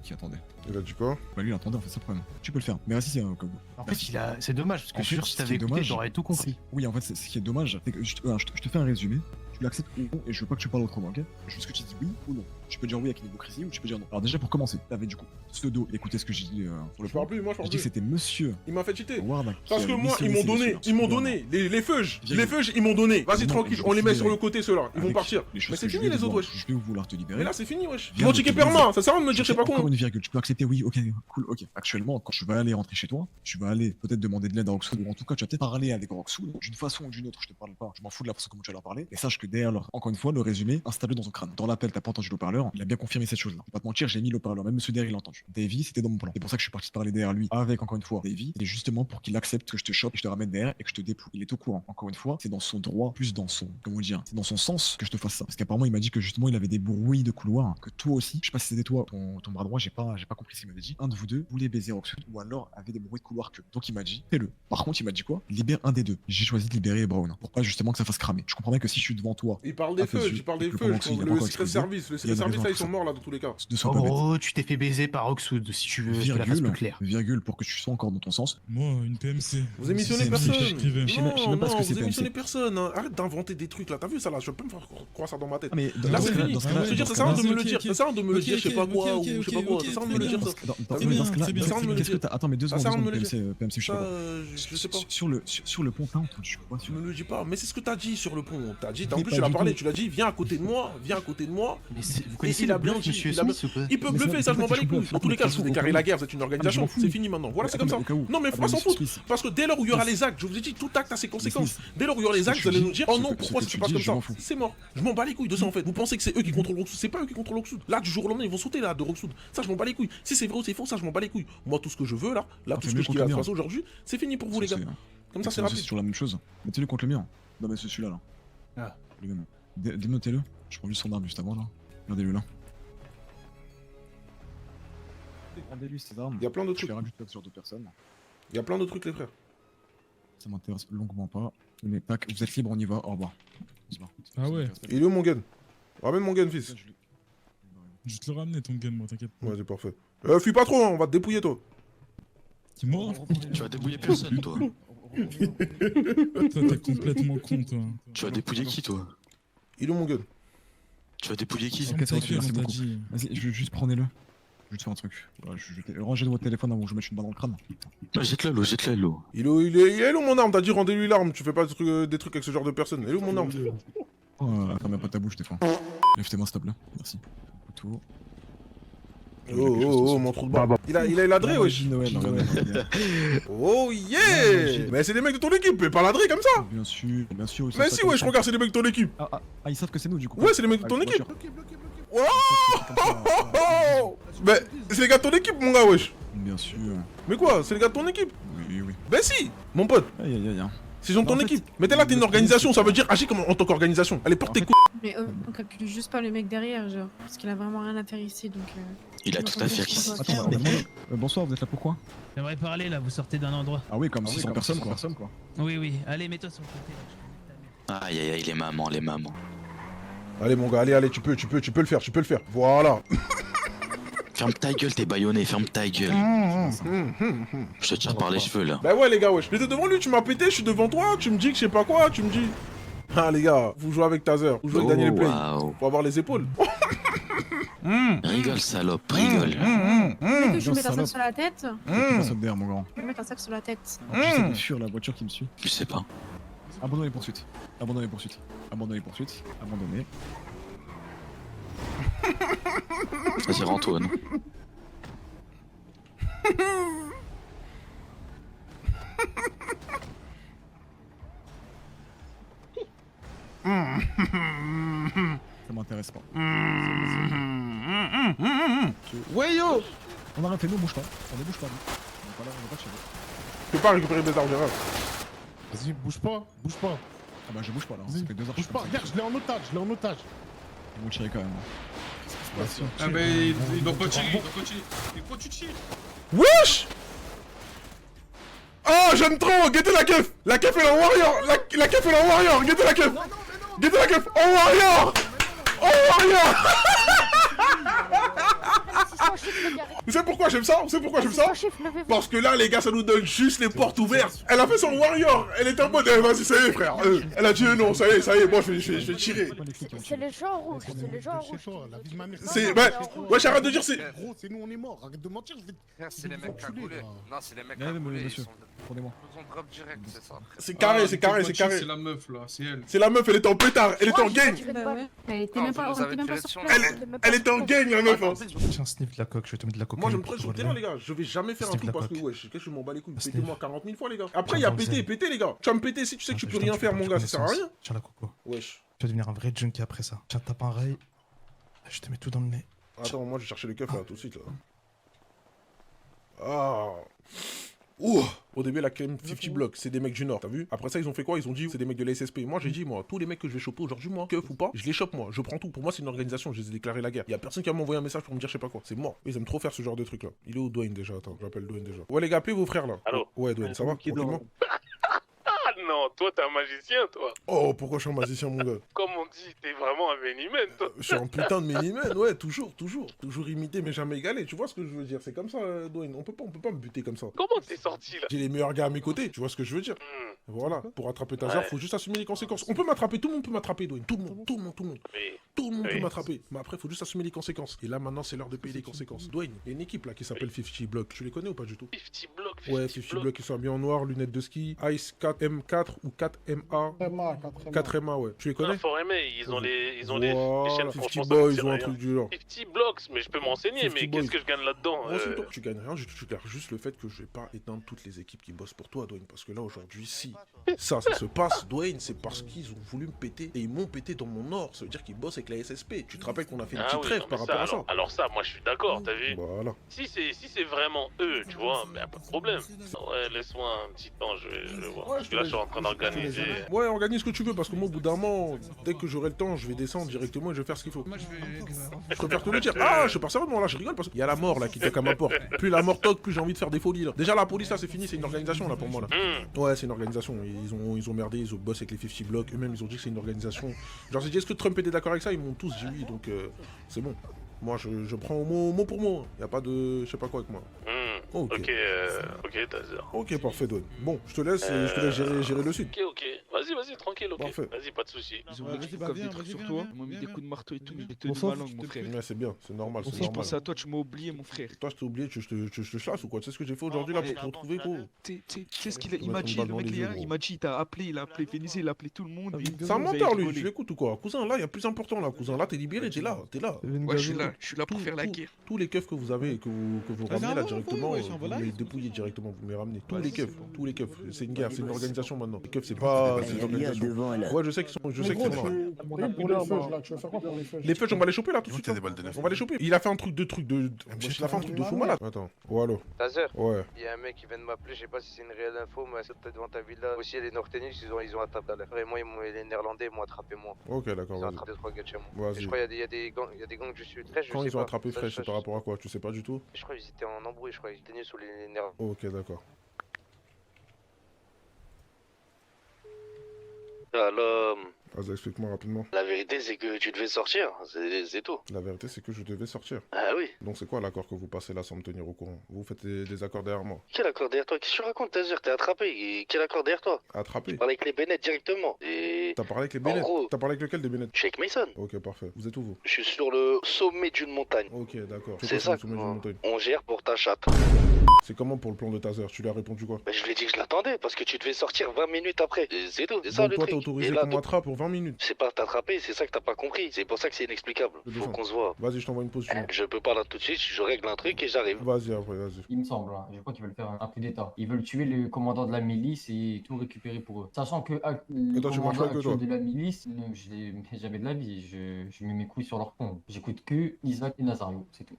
Qui attendait? Il a dit quoi? Bah lui il attendait en fait, c'est le problème. Tu peux le faire, mais reste ici hein, au cas où. En fait c'est dommage, parce que je suis sûr que si t'avais écouté j'aurais tout compris. Oui en fait ce qui est dommage, c'est que je te fais un résumé. Tu l'acceptes ou non, et je veux pas que tu parles autrement, ok? Je veux que tu dis oui ou non. Tu peux dire oui avec une hypocrisie ou tu peux dire non. Alors déjà pour commencer, t'avais du coup pseudo, écoutez ce que j'ai dit sur le plan. Moi je parle plus. J'ai dit que c'était monsieur. Il m'a fait cheater. Ward, parce que moi ils m'ont donné les feuges. Les feuges ils m'ont donné. Vas-y tranquille, on les met sur le côté ceux-là. Ils vont partir. Mais c'est fini les autres wesh. Je vais vouloir te libérer. Mais là c'est fini wesh. Ils vont checker perma, ça sert à rien de me dire c'est pas con. Encore une virgule, tu peux accepter oui, ok, cool, ok. Actuellement quand tu vas aller rentrer chez toi, tu vas aller peut-être demander de l'aide à Roxwood ou en tout cas tu vas peut-être parler avec Roxwood d'une façon ou d'une autre, je te parle pas. Je m'en fous de la façon comment tu vas leur parler. Et sache que derrière leur, encore une fois, le résumé installé dans ton crâne. Dans l'appel, t'as pas entendu l'haut-parleur, il a bien confirmé cette chose-là. Je vais pas te mentir, j'ai mis l'haut-parleur, même monsieur derrière il a entendu. Davy, c'était dans mon plan. C'est pour ça que je suis parti parler derrière lui avec encore une fois Davy. C'était justement pour qu'il accepte que je te chope, que je te ramène derrière et que je te dépouille. Il est au courant. Encore une fois, c'est dans son droit, plus dans son, comment dire, c'est dans son sens que je te fasse ça. Parce qu'apparemment il m'a dit que justement il avait des bruits de couloir, que toi aussi, je sais pas si c'était toi, ton bras droit, j'ai pas compris ce qu'il m'avait dit. Un de vous deux voulait baiser Roxwood ou alors avait des bruits de couloir que. Donc il m'a dit, fais-le. Par contre il m'a dit quoi? Libère un des deux. J'ai choisi de libérer Brown pour pas justement que ça fasse cramer. Je comprends bien que si je suis devant devant toi. Il parle des à tes feux, yeux, tu parles et des que feux, Roxwood n'a pas le encore Secret explosé, Service. Le il y Secret a des Service, raisons là, ils pour sont ça. morts, là, dans tous les cas. Ne sois En pas bête. gros, tu t'es fait baiser par Roxwood, si tu veux que la fasse plus claire. Virgule, pour que tu sois encore dans ton sens. Moi, une PMC. Vous émissionnez C'est personne. PMC que j'écrivais. Je sais même pas ce que Non, c'est vous émissionnez PMC. personne. Hein. Arrête d'inventer des trucs là. T'as vu ça là? Je vais pas me faire croire ça dans ma tête. Ah, mais Là, dans c'est ce cas-là- fini. dans ce cas-là- Je veux dire, dans ça ce sert à rien de cas-là- me le dire. Ça sert à rien de me le dire, je sais pas quoi, ou je sais pas quoi. Ça sert à rien de me le dire, ça. Dans T'as vu? ce cas-là, Ça sert à rien de me le qu'est-ce que dire. t'as. Attends, mais 2 Ça sert à secondes, rien de me le dire. PMC, je sais Ça, pas. je sais pas. Sur le pont, t'as entendu quoi? Tu me le dis pas, mais c'est ce que t'as dit sur le pont. T'as dit, en Mais plus pas tu l'as du parlé, tout. tu l'as dit, viens à côté de moi, viens à côté de moi. Mais vous Et connaissez il a le bien bluff, dit, monsieur il a bien- Smith, ou pas? il peut Mais bluffer, c'est ça je m'en bats les pas couilles. que tu Dans tous les cas, bluffes, je vous au déclarez cas la où. guerre, vous êtes une Ah, mais je organisation, m'en fous. c'est fini maintenant. Voilà, c'est Attends, comme mais ça. au cas où. Non mais Ah, moi s'en mais fous. Smith. Parce que dès lors où il y aura Smith. les actes, je vous ai dit, tout acte a ses conséquences. Smith. Dès lors où il y aura les Ce que actes, tu vous allez dis- nous dire, ce oh que- non, ce pourquoi que ça se tu passe dis, comme je ça? m'en fous. C'est mort. Je m'en bats les couilles de ça en fait. Vous pensez que c'est eux qui contrôlent Roxwood? C'est pas eux qui contrôlent Roxwood. Là, du jour au lendemain, ils vont sauter là de Roxwood. Ça, je m'en bats les couilles. Si c'est vrai ou c'est faux, ça, je m'en bats les couilles. Moi, tout ce que je veux là, tout ce fais mieux qui contre va le se mien. passer aujourd'hui, c'est fini pour vous les gars. Comme ça, c'est C'est rapide. toujours la même chose. Mettez-le contre le mien. Non, mais c'est celui-là là. Ah. Le même. Dénotez-le. Je prends juste son arme juste avant là. Regardez-le là. Rendez-lui ses armes. Il y a plein de Je trucs. fais rien du tout avec ce genre de personne. Il y a plein de trucs, les frères. Ça m'intéresse longuement pas. Mais tac, vous êtes libre, on y va. Au revoir. Ah ouais. Il est où mon gun? Ramène mon gun, fils. Je vais te le ramener ton gun, moi, t'inquiète pas. Ouais, c'est parfait. Fuis pas trop, hein, on va te dépouiller, toi. T'es mort? Tu vas dépouiller personne, toi. Toi, t'es complètement con, toi. Tu vas dépouiller qui, toi? Il est où mon gun? Tu vas dépouiller qui? Ok, ça va, gueule, merci on t'a beaucoup. dit. Vas-y, juste prenez-le. Je vais te faire un truc. Voilà, rangez votre téléphone avant que je mette une balle dans le crâne. Jette-le à l'eau, jette-le à l'eau. Il est où mon arme? T'as dit rendez-lui l'arme, tu fais pas des trucs avec ce genre de personne. Il est où mon arme? Ferme pas ta bouche des fois. Lève tes mains s'il te plaît. Merci. Couteau. Oh, mon trou de balle. Il a ladré, wesh. Noël, regardez. Oh yeah! Mais c'est des mecs de ton équipe, mais pas ladré comme ça! Bien sûr, bien sûr. Mais si, wesh, regarde, c'est des mecs de ton équipe! Ah, ils savent que c'est nous du coup. Ouais, c'est les mecs de ton Avec équipe! voiture. Oh! Mais c'est les gars de ton équipe, mon gars, wesh! Bien sûr. Mais quoi? C'est les gars de ton équipe? Oui. Ben si! Mon pote! Aïe aïe aïe. C'est gens de ton équipe! Mais t'es là, t'es une organisation, ça veut dire agis comme en tant qu'organisation. Allez, porte tes couilles! Mais on calcule juste pas le mec derrière, genre. Parce qu'il a vraiment rien à faire ici, donc. Il a tout à faire ici. Attends, bonsoir, vous êtes là pourquoi? J'aimerais parler là, vous sortez d'un endroit. Ah oui, comme 600 personnes quoi. Oui, oui, allez, mets-toi sur le côté. Aïe aïe aïe, les mamans, les mamans. Allez, mon gars, allez, tu peux le faire, Voilà! Ferme ta gueule, t'es baïonné, ferme ta gueule. Je te tire par les cheveux là. Bah ouais, les gars, wesh. J'étais devant lui, tu m'as pété, je suis devant toi, tu me dis que je sais pas quoi, tu me dis. Ah, les gars, vous jouez avec Taser, vous jouez avec Daniel Play. Faut avoir les épaules. Rigole, salope, rigole. Que je mets un sac sur la tête. Pas sauter derrière mon grand. Je vais mettre un sac sur la tête. J'essaie de fuir la voiture qui me suit. Je sais pas. Abandonnez les poursuites. Abandonnez les poursuites. Abandonnez les poursuites. Abandonnez. Vas-y, Antoine. Ça m'intéresse pas. Ouais yo! On arrête, nous, bouge pas. On ne bouge pas. On est pas là, on est pas chez vous. Je peux pas récupérer mes armes, Gérard. Vas-y, bouge pas. Ah bah je bouge pas là, ça fait 2 heures que Bouge pas, regarde, je l'ai en otage, Ils vont tirer quand même. Ah bah il doit pas tirer, il doit pas tirer. Mais pourquoi tu tires? Wesh! Oh, j'aime trop! Guettez la keuf! La keuf est en warrior! La keuf est en warrior! Guettez la keuf! Guettez la keuf! En warrior! En warrior! Vous savez pourquoi j'aime ça? Vous savez pourquoi j'aime ça? Parce que là, les gars, ça nous donne juste les portes ouvertes. Elle a fait son warrior. Elle était en mode, vas-y, ça y est, frère. Elle a dit non, ça y est, moi, je vais tirer. C'est le genre rouge, c'est le genre rouge. C'est. Bah, ouais, j'arrête de dire, c'est. Gros, c'est nous, on est morts. Arrête de mentir, je vais. C'est les mecs cagoulés. Non, c'est les mecs Ouais, mais cagoulés. monsieur, prenez-moi. Ils ont drop direct, c'est ça. C'est carré, c'est carré, c'est carré. C'est la meuf là, c'est elle. C'est la meuf, elle était en pétard, elle était en gang. Elle était même pas sur place. Elle était en gang, la meuf. Tiens, sniff de la coque, je vais te mettre de la coque. Moi, je me prends sur le terrain, les gars. Je vais jamais faire un truc parce que, wesh, qu'est-ce que je m'en bats les couilles. Pétez-moi 40 000 fois, les gars. Après, il y a péter, les gars. Tu vas me péter si tu sais que tu peux rien faire, mon gars, ça sert à rien. Tiens la coco. Wesh. Tu vas devenir un vrai junkie après ça. Tiens, tape un rail. Je te mets tout dans le nez. Attends, moi, je vais chercher les keufs là, tout de suite là. Ah. Ouh. Au début, la crème 50 blocs, c'est des mecs du Nord, t'as vu? Après ça, ils ont fait quoi? Ils ont dit, c'est des mecs de la SSP. Moi, j'ai dit, moi, tous les mecs que je vais choper aujourd'hui, moi, keuf ou pas, je les chope, moi. Je prends tout. Pour moi, c'est une organisation, je les ai déclaré la guerre. Y a personne qui va m'envoyer un message pour me dire je sais pas quoi. C'est mort. Ils aiment trop faire ce genre de truc là. Il est où Dwayne déjà? Attends, j'appelle Dwayne déjà. Ouais, les gars, appelez vos frères là. Allô? Ouais, Dwayne, ça va? Tranquillement? Non, toi, t'es un magicien, toi. Oh, pourquoi je suis un magicien, mon gars? Comme on dit, t'es vraiment un Many-Man, toi. Je suis un putain de Many-Man, ouais, toujours. Toujours imité, mais jamais égalé. Tu vois ce que je veux dire? C'est comme ça, Dwayne. On peut pas me buter comme ça. Comment t'es sorti, là? J'ai les meilleurs gars à mes côtés, tu vois ce que je veux dire? Voilà, pour attraper Taser, faut juste assumer les conséquences. On peut m'attraper, tout le monde peut m'attraper, Dwayne. Tout le monde. Mais... Tout le monde peut m'attraper. Mais après, faut juste assumer les conséquences. Et là, maintenant, c'est l'heure de payer les conséquences. Dwayne, il y a une équipe là qui s'appelle 50 Block. Tu les connais ou pas du tout? 50 Block, Ouais, 50 Block, ils sont habillés en noir, lunettes de ski, Ice 4M4 ou 4MA. 4MA, ouais. Tu les connais? Fort aimé, ils ont les Voilà, chaînes, 50 franchement, Boys, ça me dit ils ont un rien. truc du genre. 50 Blocks, mais je peux m'enseigner, 50 mais Boys. qu'est-ce que je gagne là-dedans Tu gagnes rien, tu gagnes juste le fait que je vais pas éteindre toutes les équipes qui bossent pour toi, Dwayne. Parce que là, aujourd'hui, si ça se passe, Dwayne, c'est parce qu'ils ont voulu me péter et ils m'ont pété dans mon or. Ça veut dire qu'ils bossent avec la SSP. Tu te rappelles qu'on a fait une petite trêve par rapport à ça? Alors ça, moi je suis d'accord, t'as vu? Voilà. Si c'est vraiment eux, tu vois, mais pas de problème. Ouais, laisse-moi un petit temps, je vais voir. Parce que là, je suis en train d'organiser. Ouais, organise ce que tu veux, parce que moi, au bout d'un moment, dès que j'aurai le temps, je vais descendre directement et je vais faire ce qu'il faut. Je préfère te le dire. Ah, je suis pas sérieusement là, je rigole parce qu'il y a la mort là qui toque à ma porte. Plus la mort toque, plus j'ai envie de faire des folies là. Déjà, la police là, c'est fini, c'est une organisation là pour moi là. Ouais, c'est une organisation. Ils ont merdé, ils ont bossé avec les 50 Block. Eux-mêmes, ils ont dit que c'est une organisation. Genre, j'ai dit, est-ce que Trump était d'accord avec ça? Ils m'ont tous dit oui, donc c'est bon. Moi, je prends au mot pour mot. Y a pas de je sais pas quoi avec moi. Ok, Taser. Ok, parfait, Dwayne. Bon, je te laisse gérer le sud. Ok. Vas-y, tranquille, ok. Parfait. Vas-y, pas de soucis. Ils ont mis des trucs sur toi. Ils m'ont mis des coups de marteau et tout, mais j'ai tenu Bonsoir, ma langue, mon frère. Ouais, c'est bien, c'est normal, c'est Je normal. pensais à toi, tu m'as oublié, mon frère. Toi, je t'ai oublié, je te chasse ou quoi? Tu sais ce que j'ai fait aujourd'hui là pour te retrouver, gros? Tu sais ce qu'il m'a dit, le mec là, il m'a dit, il a appelé Vénézé, il a appelé tout le monde. C'est un menteur, lui, tu l'écoutes ou quoi? Cousin, là, il y a plus important là, cousin. Là, t'es libéré, t'es là. Ouais, je suis là pour faire la guerre. Tous les keufs que vous avez, que vous ramenez là directement, vous les dépouillez directement, vous me les ramenez. Tous les keufs. C'est une guerre, c'est une organisation maintenant. Les keufs, c'est pas une organisation. Ouais, je sais qu'ils sont là. Les feuilles, on va les choper là tout de suite. On va les choper. Il a fait un truc de fou malade. Attends. Oh, allô. Taser. Ouais. Il y a un mec qui vient de m'appeler, je sais pas si c'est une réelle info, mais c'est peut-être devant ta villa. Aussi, les Nortenix, ils ont attrapé. Et moi, les Néerlandais, ils m'ont attrapé moi. Ok, d'accord. Ils ont attrapé 3 gars de chez moi. Et je crois qu'il y a des gangs du sud. Quand ils ont attrapé Fresh, c'est par rapport à quoi? Tu sais pas du tout? Je crois qu'ils étaient en embrouille, ils étaient sous les Néerlandais. Ok, d'accord. Alors, Vas-y, explique-moi rapidement. la vérité, c'est que tu devais sortir, c'est tout. La vérité, c'est que je devais sortir. Ah oui. Donc c'est quoi l'accord que vous passez là sans me tenir au courant? Vous faites des accords derrière moi? Quel accord derrière toi? Qu'est-ce que tu racontes, Taser? T'es attrapé. Et quel accord derrière toi? Attrapé? Tu parles avec les Bennett directement. Et... T'as parlé avec les En Bennett? gros- T'as parlé avec lequel des Bennett? Je suis avec Mason. Ok, parfait. Vous êtes où vous? Je suis sur le sommet d'une montagne. Ok, d'accord. C'est quoi, ça le sommet d'une montagne? On gère pour ta chatte. C'est comment pour le plan de Taser? Tu lui as répondu quoi? Bah, je lui ai dit que je l'attendais parce que tu devais sortir 20 minutes après. Et c'est tout. C'est ça Donc le toi, truc. t'as autorisé Et là, qu'on donc, m'attrape pour 20 minutes? c'est pas t'attraper, c'est ça que t'as pas compris. C'est pour ça que c'est inexplicable. Faut qu'on se voit. Vas-y, je t'envoie une pause. tu vois. Je peux pas là tout de suite, je règle un truc et j'arrive. Vas-y, après, vas-y. Il me semble, hein. Je crois qu'ils veulent faire un coup d'état. Ils veulent tuer le commandant de la milice et tout récupérer pour eux. Sachant que le toi, tu marches commandant pas que toi. actuel de la milice, je l'ai jamais de la vie. Je mets mes couilles sur leur pont. J'écoute que Isaac et Nazario, c'est tout.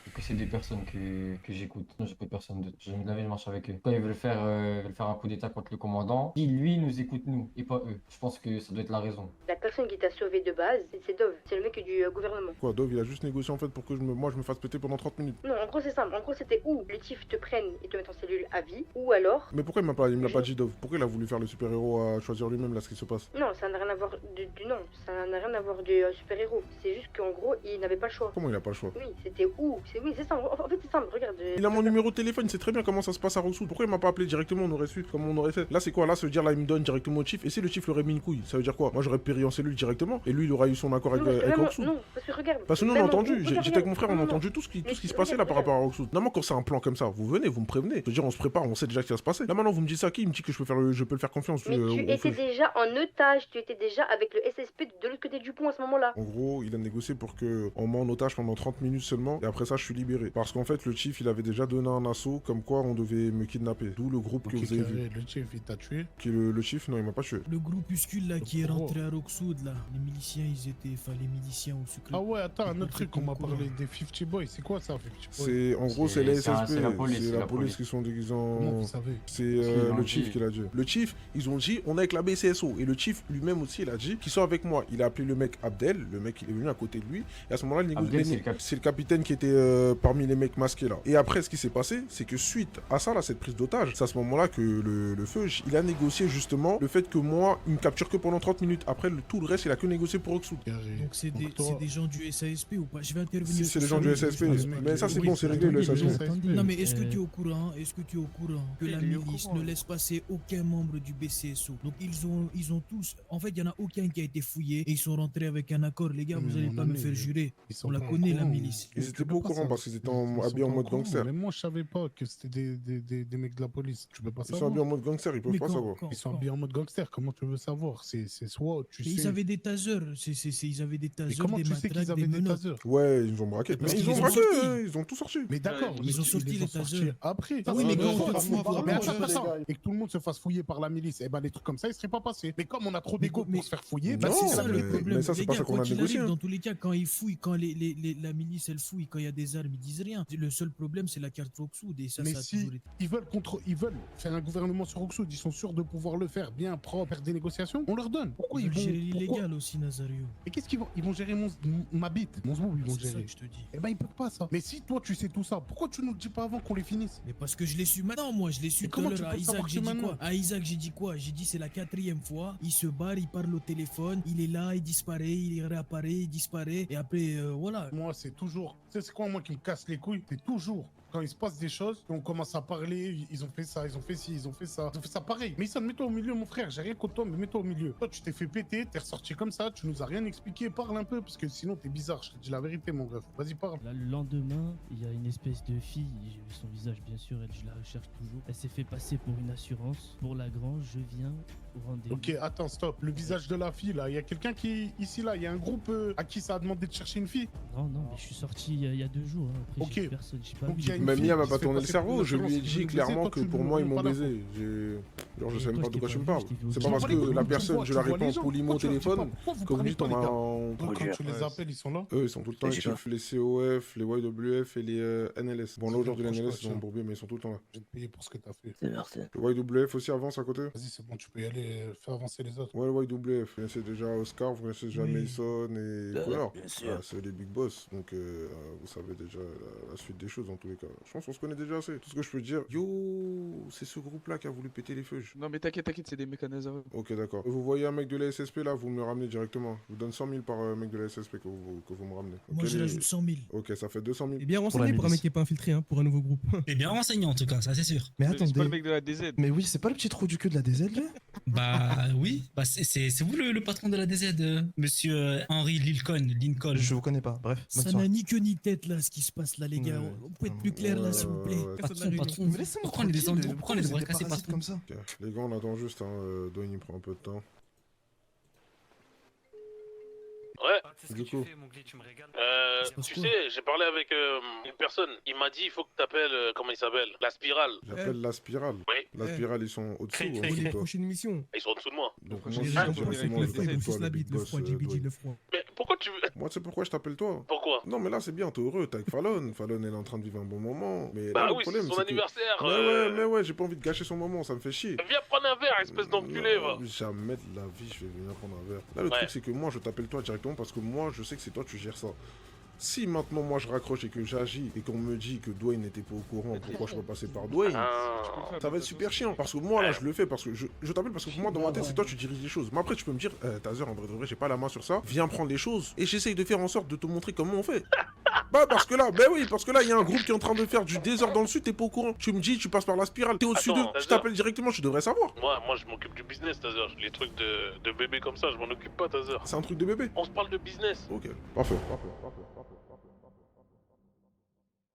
Et que c'est des personnes que j'écoute. Non, j'écoute personne d'autre. J'ai jamais de la vie, je marche avec eux. Quand ils veulent faire un coup d'état contre le commandant, qui lui nous écoute nous et pas eux. Je pense que ça doit être la raison. La personne qui t'a sauvé de base, c'est Dove. C'est le mec du gouvernement. Quoi, Dove, il a juste négocié en fait pour que moi je me fasse péter pendant 30 minutes. Non, en gros, c'est simple. En gros, c'était ou le TIF te prenne et te mette en cellule à vie, ou alors. Mais pourquoi il me l'a pas dit, Dove? Pourquoi il a voulu faire le super-héros à choisir lui-même là ce qui se passe? Non, ça n'a rien à voir non, ça n'a rien à voir de super-héros. C'est juste qu'en gros, il n'avait pas le choix. Comment il a pas le choix? Oui, c'était où? Oui, c'est ça. En fait, c'est simple. Regarde. Il a mon numéro de téléphone, c'est très bien comment ça se passe à Roxwood. Pourquoi il m'a pas appelé directement? On aurait su comment on aurait fait. Là, c'est quoi? Là, ça veut dire là, il me donne directement au chief. Et si le chief l'aurait mis une couille, ça veut dire quoi? Moi, j'aurais péri en cellule directement. Et lui, il aurait eu son accord avec Roxwood. Non, parce que regarde. Parce que nous, on a même entendu. regarde, J'étais avec mon frère, on a non, entendu tout ce qui se passait là par rapport à Roxwood. Normalement, quand c'est un plan comme ça, vous venez, vous me prévenez. Je veux dire, on se prépare, on sait déjà ce qui va se passer. Là, maintenant, vous me dites ça qui? Il me dit que je peux le faire confiance. Mais tu étais déjà en otage. Tu étais déjà avec le SSP de l'autre côté du pont à ce moment-là. En gros, il a négocié pour que on m'en otage pendant 30 minutes seulement. Et après ça, je suis libéré. Parce qu'en fait, le chief, il avait déjà donné un assaut comme quoi on devait me kidnapper. D'où le groupe que vous avez vu. Le chief, il t'a tué? Le chief, non, il m'a pas tué. Le groupuscule là qui est rentré à Roxwood là, les miliciens ils étaient, enfin les miliciens au secret. Ah ouais, attends, un autre truc, on m'a parlé des 50 Boys, c'est quoi ça 50 Boys? C'est, en gros, c'est les SSP, c'est la police, c'est la police qui sont déguisés en... Comment vous savez? C'est le chief qui l'a dit. Le chief, ils ont dit, on est avec la BCSO. Et le chief lui-même aussi, il a dit, qu'ils sont avec moi. Il a appelé le mec Abdel, le mec il est venu à côté de lui. Et à ce moment-là, c'est le capitaine qui était parmi les mecs masqués là. Et après, ce qui s'est passé, c'est que suite à ça, là, cette prise d'otage, c'est à ce moment-là que le feu, il a négocié justement le fait que moi, il me capture que pendant 30 minutes. Après, tout le reste, il a que négocié pour Roxou. Donc c'est des gens du SASP ou pas? Je vais intervenir. Si, c'est les gens du SASP. Mais ça, c'est bon, c'est réglé, le SASP. Non, mais est-ce que tu es au courant? Est-ce que tu es au courant que la milice ne laisse passer aucun membre du BCSO? Donc ils ont tous. En fait, il y en a aucun qui a été fouillé et ils sont rentrés avec un accord. Les gars, vous allez pas me faire jurer. On la connaît, la milice. Ils étaient pas au courant parce qu'ils étaient habillés en mode gangster. Mais moi, je savais pas que c'était des mecs de la police. Tu peux pas savoir. Ils sont habillés en mode gangster, ils peuvent pas savoir. Ils sont habillés en mode gangster. Comment tu veux savoir? C'est soit tu sais. Ils avaient des tasers. Ils avaient des tasers. Comment tu sais qu'ils avaient des tasers? Ouais, ils ont braqué. Mais ils ont braqué, ils ont tout sorti. Mais d'accord, ils ont sorti les tasers. Après, oui, mais et que tout le monde se fasse fouiller par la milice, et ben les trucs comme ça, ils seraient pas passés. Mais comme on a trop d'égo pour se faire fouiller, bah c'est ça le problème. Mais ça, c'est pas ça qu'on a négocié. Dans tous les cas, quand ils fouillent, quand la milice elle fouille, quand il y a des armes, ils disent rien. Le seul problème, c'est la carte Roxwood. Et ça, mais ça a si toujours été. ils veulent faire un gouvernement sur Roxwood, ils sont sûrs de pouvoir le faire bien propre, faire des négociations, on leur donne. Pourquoi ils vont gérer l'illégal aussi, Nazario? Et qu'est-ce qu'ils vont? Ils vont gérer ma bite, mon zbou, ils vont gérer. C'est ça que je te dis. Eh ben ils peuvent pas ça. Mais si toi tu sais tout ça, pourquoi tu nous le dis pas avant qu'on les finisse? Mais parce que je l'ai su maintenant, moi, je l'ai su tout à l'heure. À Isaac, j'ai dit quoi? À Isaac, j'ai dit quoi? J'ai dit c'est la 4e fois. Il se barre, il parle au téléphone, il est là, il disparaît, il réapparaît, il disparaît. Et après, voilà. Moi, c'est toujours. Tu sais, c'est quoi, moi, qui me casse les couilles? C'est toujours. Quand il se passe des choses, on commence à parler, ils ont fait ça, ils ont fait ci, ils ont fait ça. Ils ont fait ça pareil. Mais mets-toi au milieu, mon frère. J'ai rien contre toi, mais mets-toi au milieu. Toi, tu t'es fait péter, t'es ressorti comme ça, tu nous as rien expliqué. Parle un peu, parce que sinon, t'es bizarre. Je te dis la vérité, mon ref. Vas-y, parle. Là, le lendemain, il y a une espèce de fille. J'ai vu son visage, bien sûr, je la recherche toujours. Elle s'est fait passer pour une assurance. Pour la grange, je viens au rendez-vous. Ok, attends, stop. Le visage de la fille, là. Il y a quelqu'un qui, ici, là, il y a un groupe à qui ça a demandé de chercher une fille. Non, mais je suis sorti il y a 2 jours. Hein. Après, j'ai personne, j'ai pas vu. Mais Mia m'a pas tourné le cerveau, je lui ai dit clairement que pour moi ils m'ont baisé. Genre je sais même pas de quoi tu me parles. C'est pas parce que la personne, je la réponds poliment au téléphone, que vous dites on m'a... Quand tu les appelles, ils sont là? Eux ils sont tout le temps actifs, les COF, les YWF et les NLS. Bon là aujourd'hui les NLS ils sont embourbés mais ils sont tout le temps là. Je vais te payer pour ce que t'as fait. Le YWF aussi avance à côté? Vas-y c'est bon, tu peux y aller, faire avancer les autres. Ouais le YWF, vous connaissez déjà Oscar, vous connaissez déjà Mason et Connor. C'est les big boss, donc vous savez déjà la suite des choses dans tous les cas. Je pense qu'on se connaît déjà assez. Tout ce que je peux te dire, yo, c'est ce groupe-là qui a voulu péter les feux. Non mais t'inquiète, c'est des mécanismes. Ok, d'accord. Vous voyez un mec de la SSP là, vous me le ramenez directement. Je vous donne 100 000 par mec de la SSP que vous me ramenez. Moi je rajoute 100 000. Ok, ça fait 200 000. Et bien renseigné pour un mec qui est pas infiltré, hein, pour un nouveau groupe. Et bien renseigné en tout cas, ça c'est sûr. Mais attendez. C'est pas le mec de la DZ. Mais oui, c'est pas le petit trou du cul de la DZ là? Bah oui, bah c'est vous le patron de la DZ, monsieur Henry Lincoln. Je vous connais pas, bref. Ça n'a ni queue ni tête là, ce qui se passe là les gars. On peut être plus clair là s'il vous plaît. Patron, pourquoi on les bracasser patron comme ça? Les gars, on attend juste, Dwayne il prend un peu de temps. Ouais. C'est ce que tu fais, mon glis, tu me régales. Tu sais, j'ai parlé avec une personne. Il m'a dit il faut que t'appelles, comment il s'appelle? La spirale. J'appelle la spirale. Oui. La spirale, ils sont au-dessous ou en Pour dessous les de toi? prochaines missions. Ils sont en dessous de moi. Donc moi, moi, je je avec directement le le froid, il me pousse la le bite, le boss, froid, JBG, le froid. Mais pourquoi tu veux... Moi, tu sais pourquoi je t'appelle toi? Pourquoi? Non, mais là, c'est bien, t'es heureux, t'es avec Fallon. Fallon, elle est en train de vivre un bon moment. Mais Bah là, le oui, problème, c'est son anniversaire. Mais ouais, j'ai pas envie de gâcher son moment, ça me fait chier. Viens prendre un verre, espèce d'enculé, va. Jamais de la vie, je vais venir prendre un verre. Là, le truc, c'est que moi, je t'appelle toi directement parce que moi, je sais que c'est toi, tu gères ça. Si maintenant moi je raccroche et que j'agis et qu'on me dit que Dwayne n'était pas au courant, pourquoi je peux passer par Dwayne? Ça va être super chiant parce que moi là je le fais parce que je t'appelle parce que pour moi dans ma tête c'est toi tu diriges les choses. Mais après tu peux me dire Taser en vrai de vrai j'ai pas la main sur ça, viens prendre les choses et j'essaye de faire en sorte de te montrer comment on fait. Bah parce que là, il y a un groupe qui est en train de faire du désordre dans le sud, t'es pas au courant. Tu me dis tu passes par la spirale, t'es au-dessus d'eux, je t'appelle directement, je devrais savoir. Moi je m'occupe du business Taser, les trucs de bébé comme ça je m'en occupe pas Taser. C'est un truc de bébé? On se parle de business. Ok, parfait.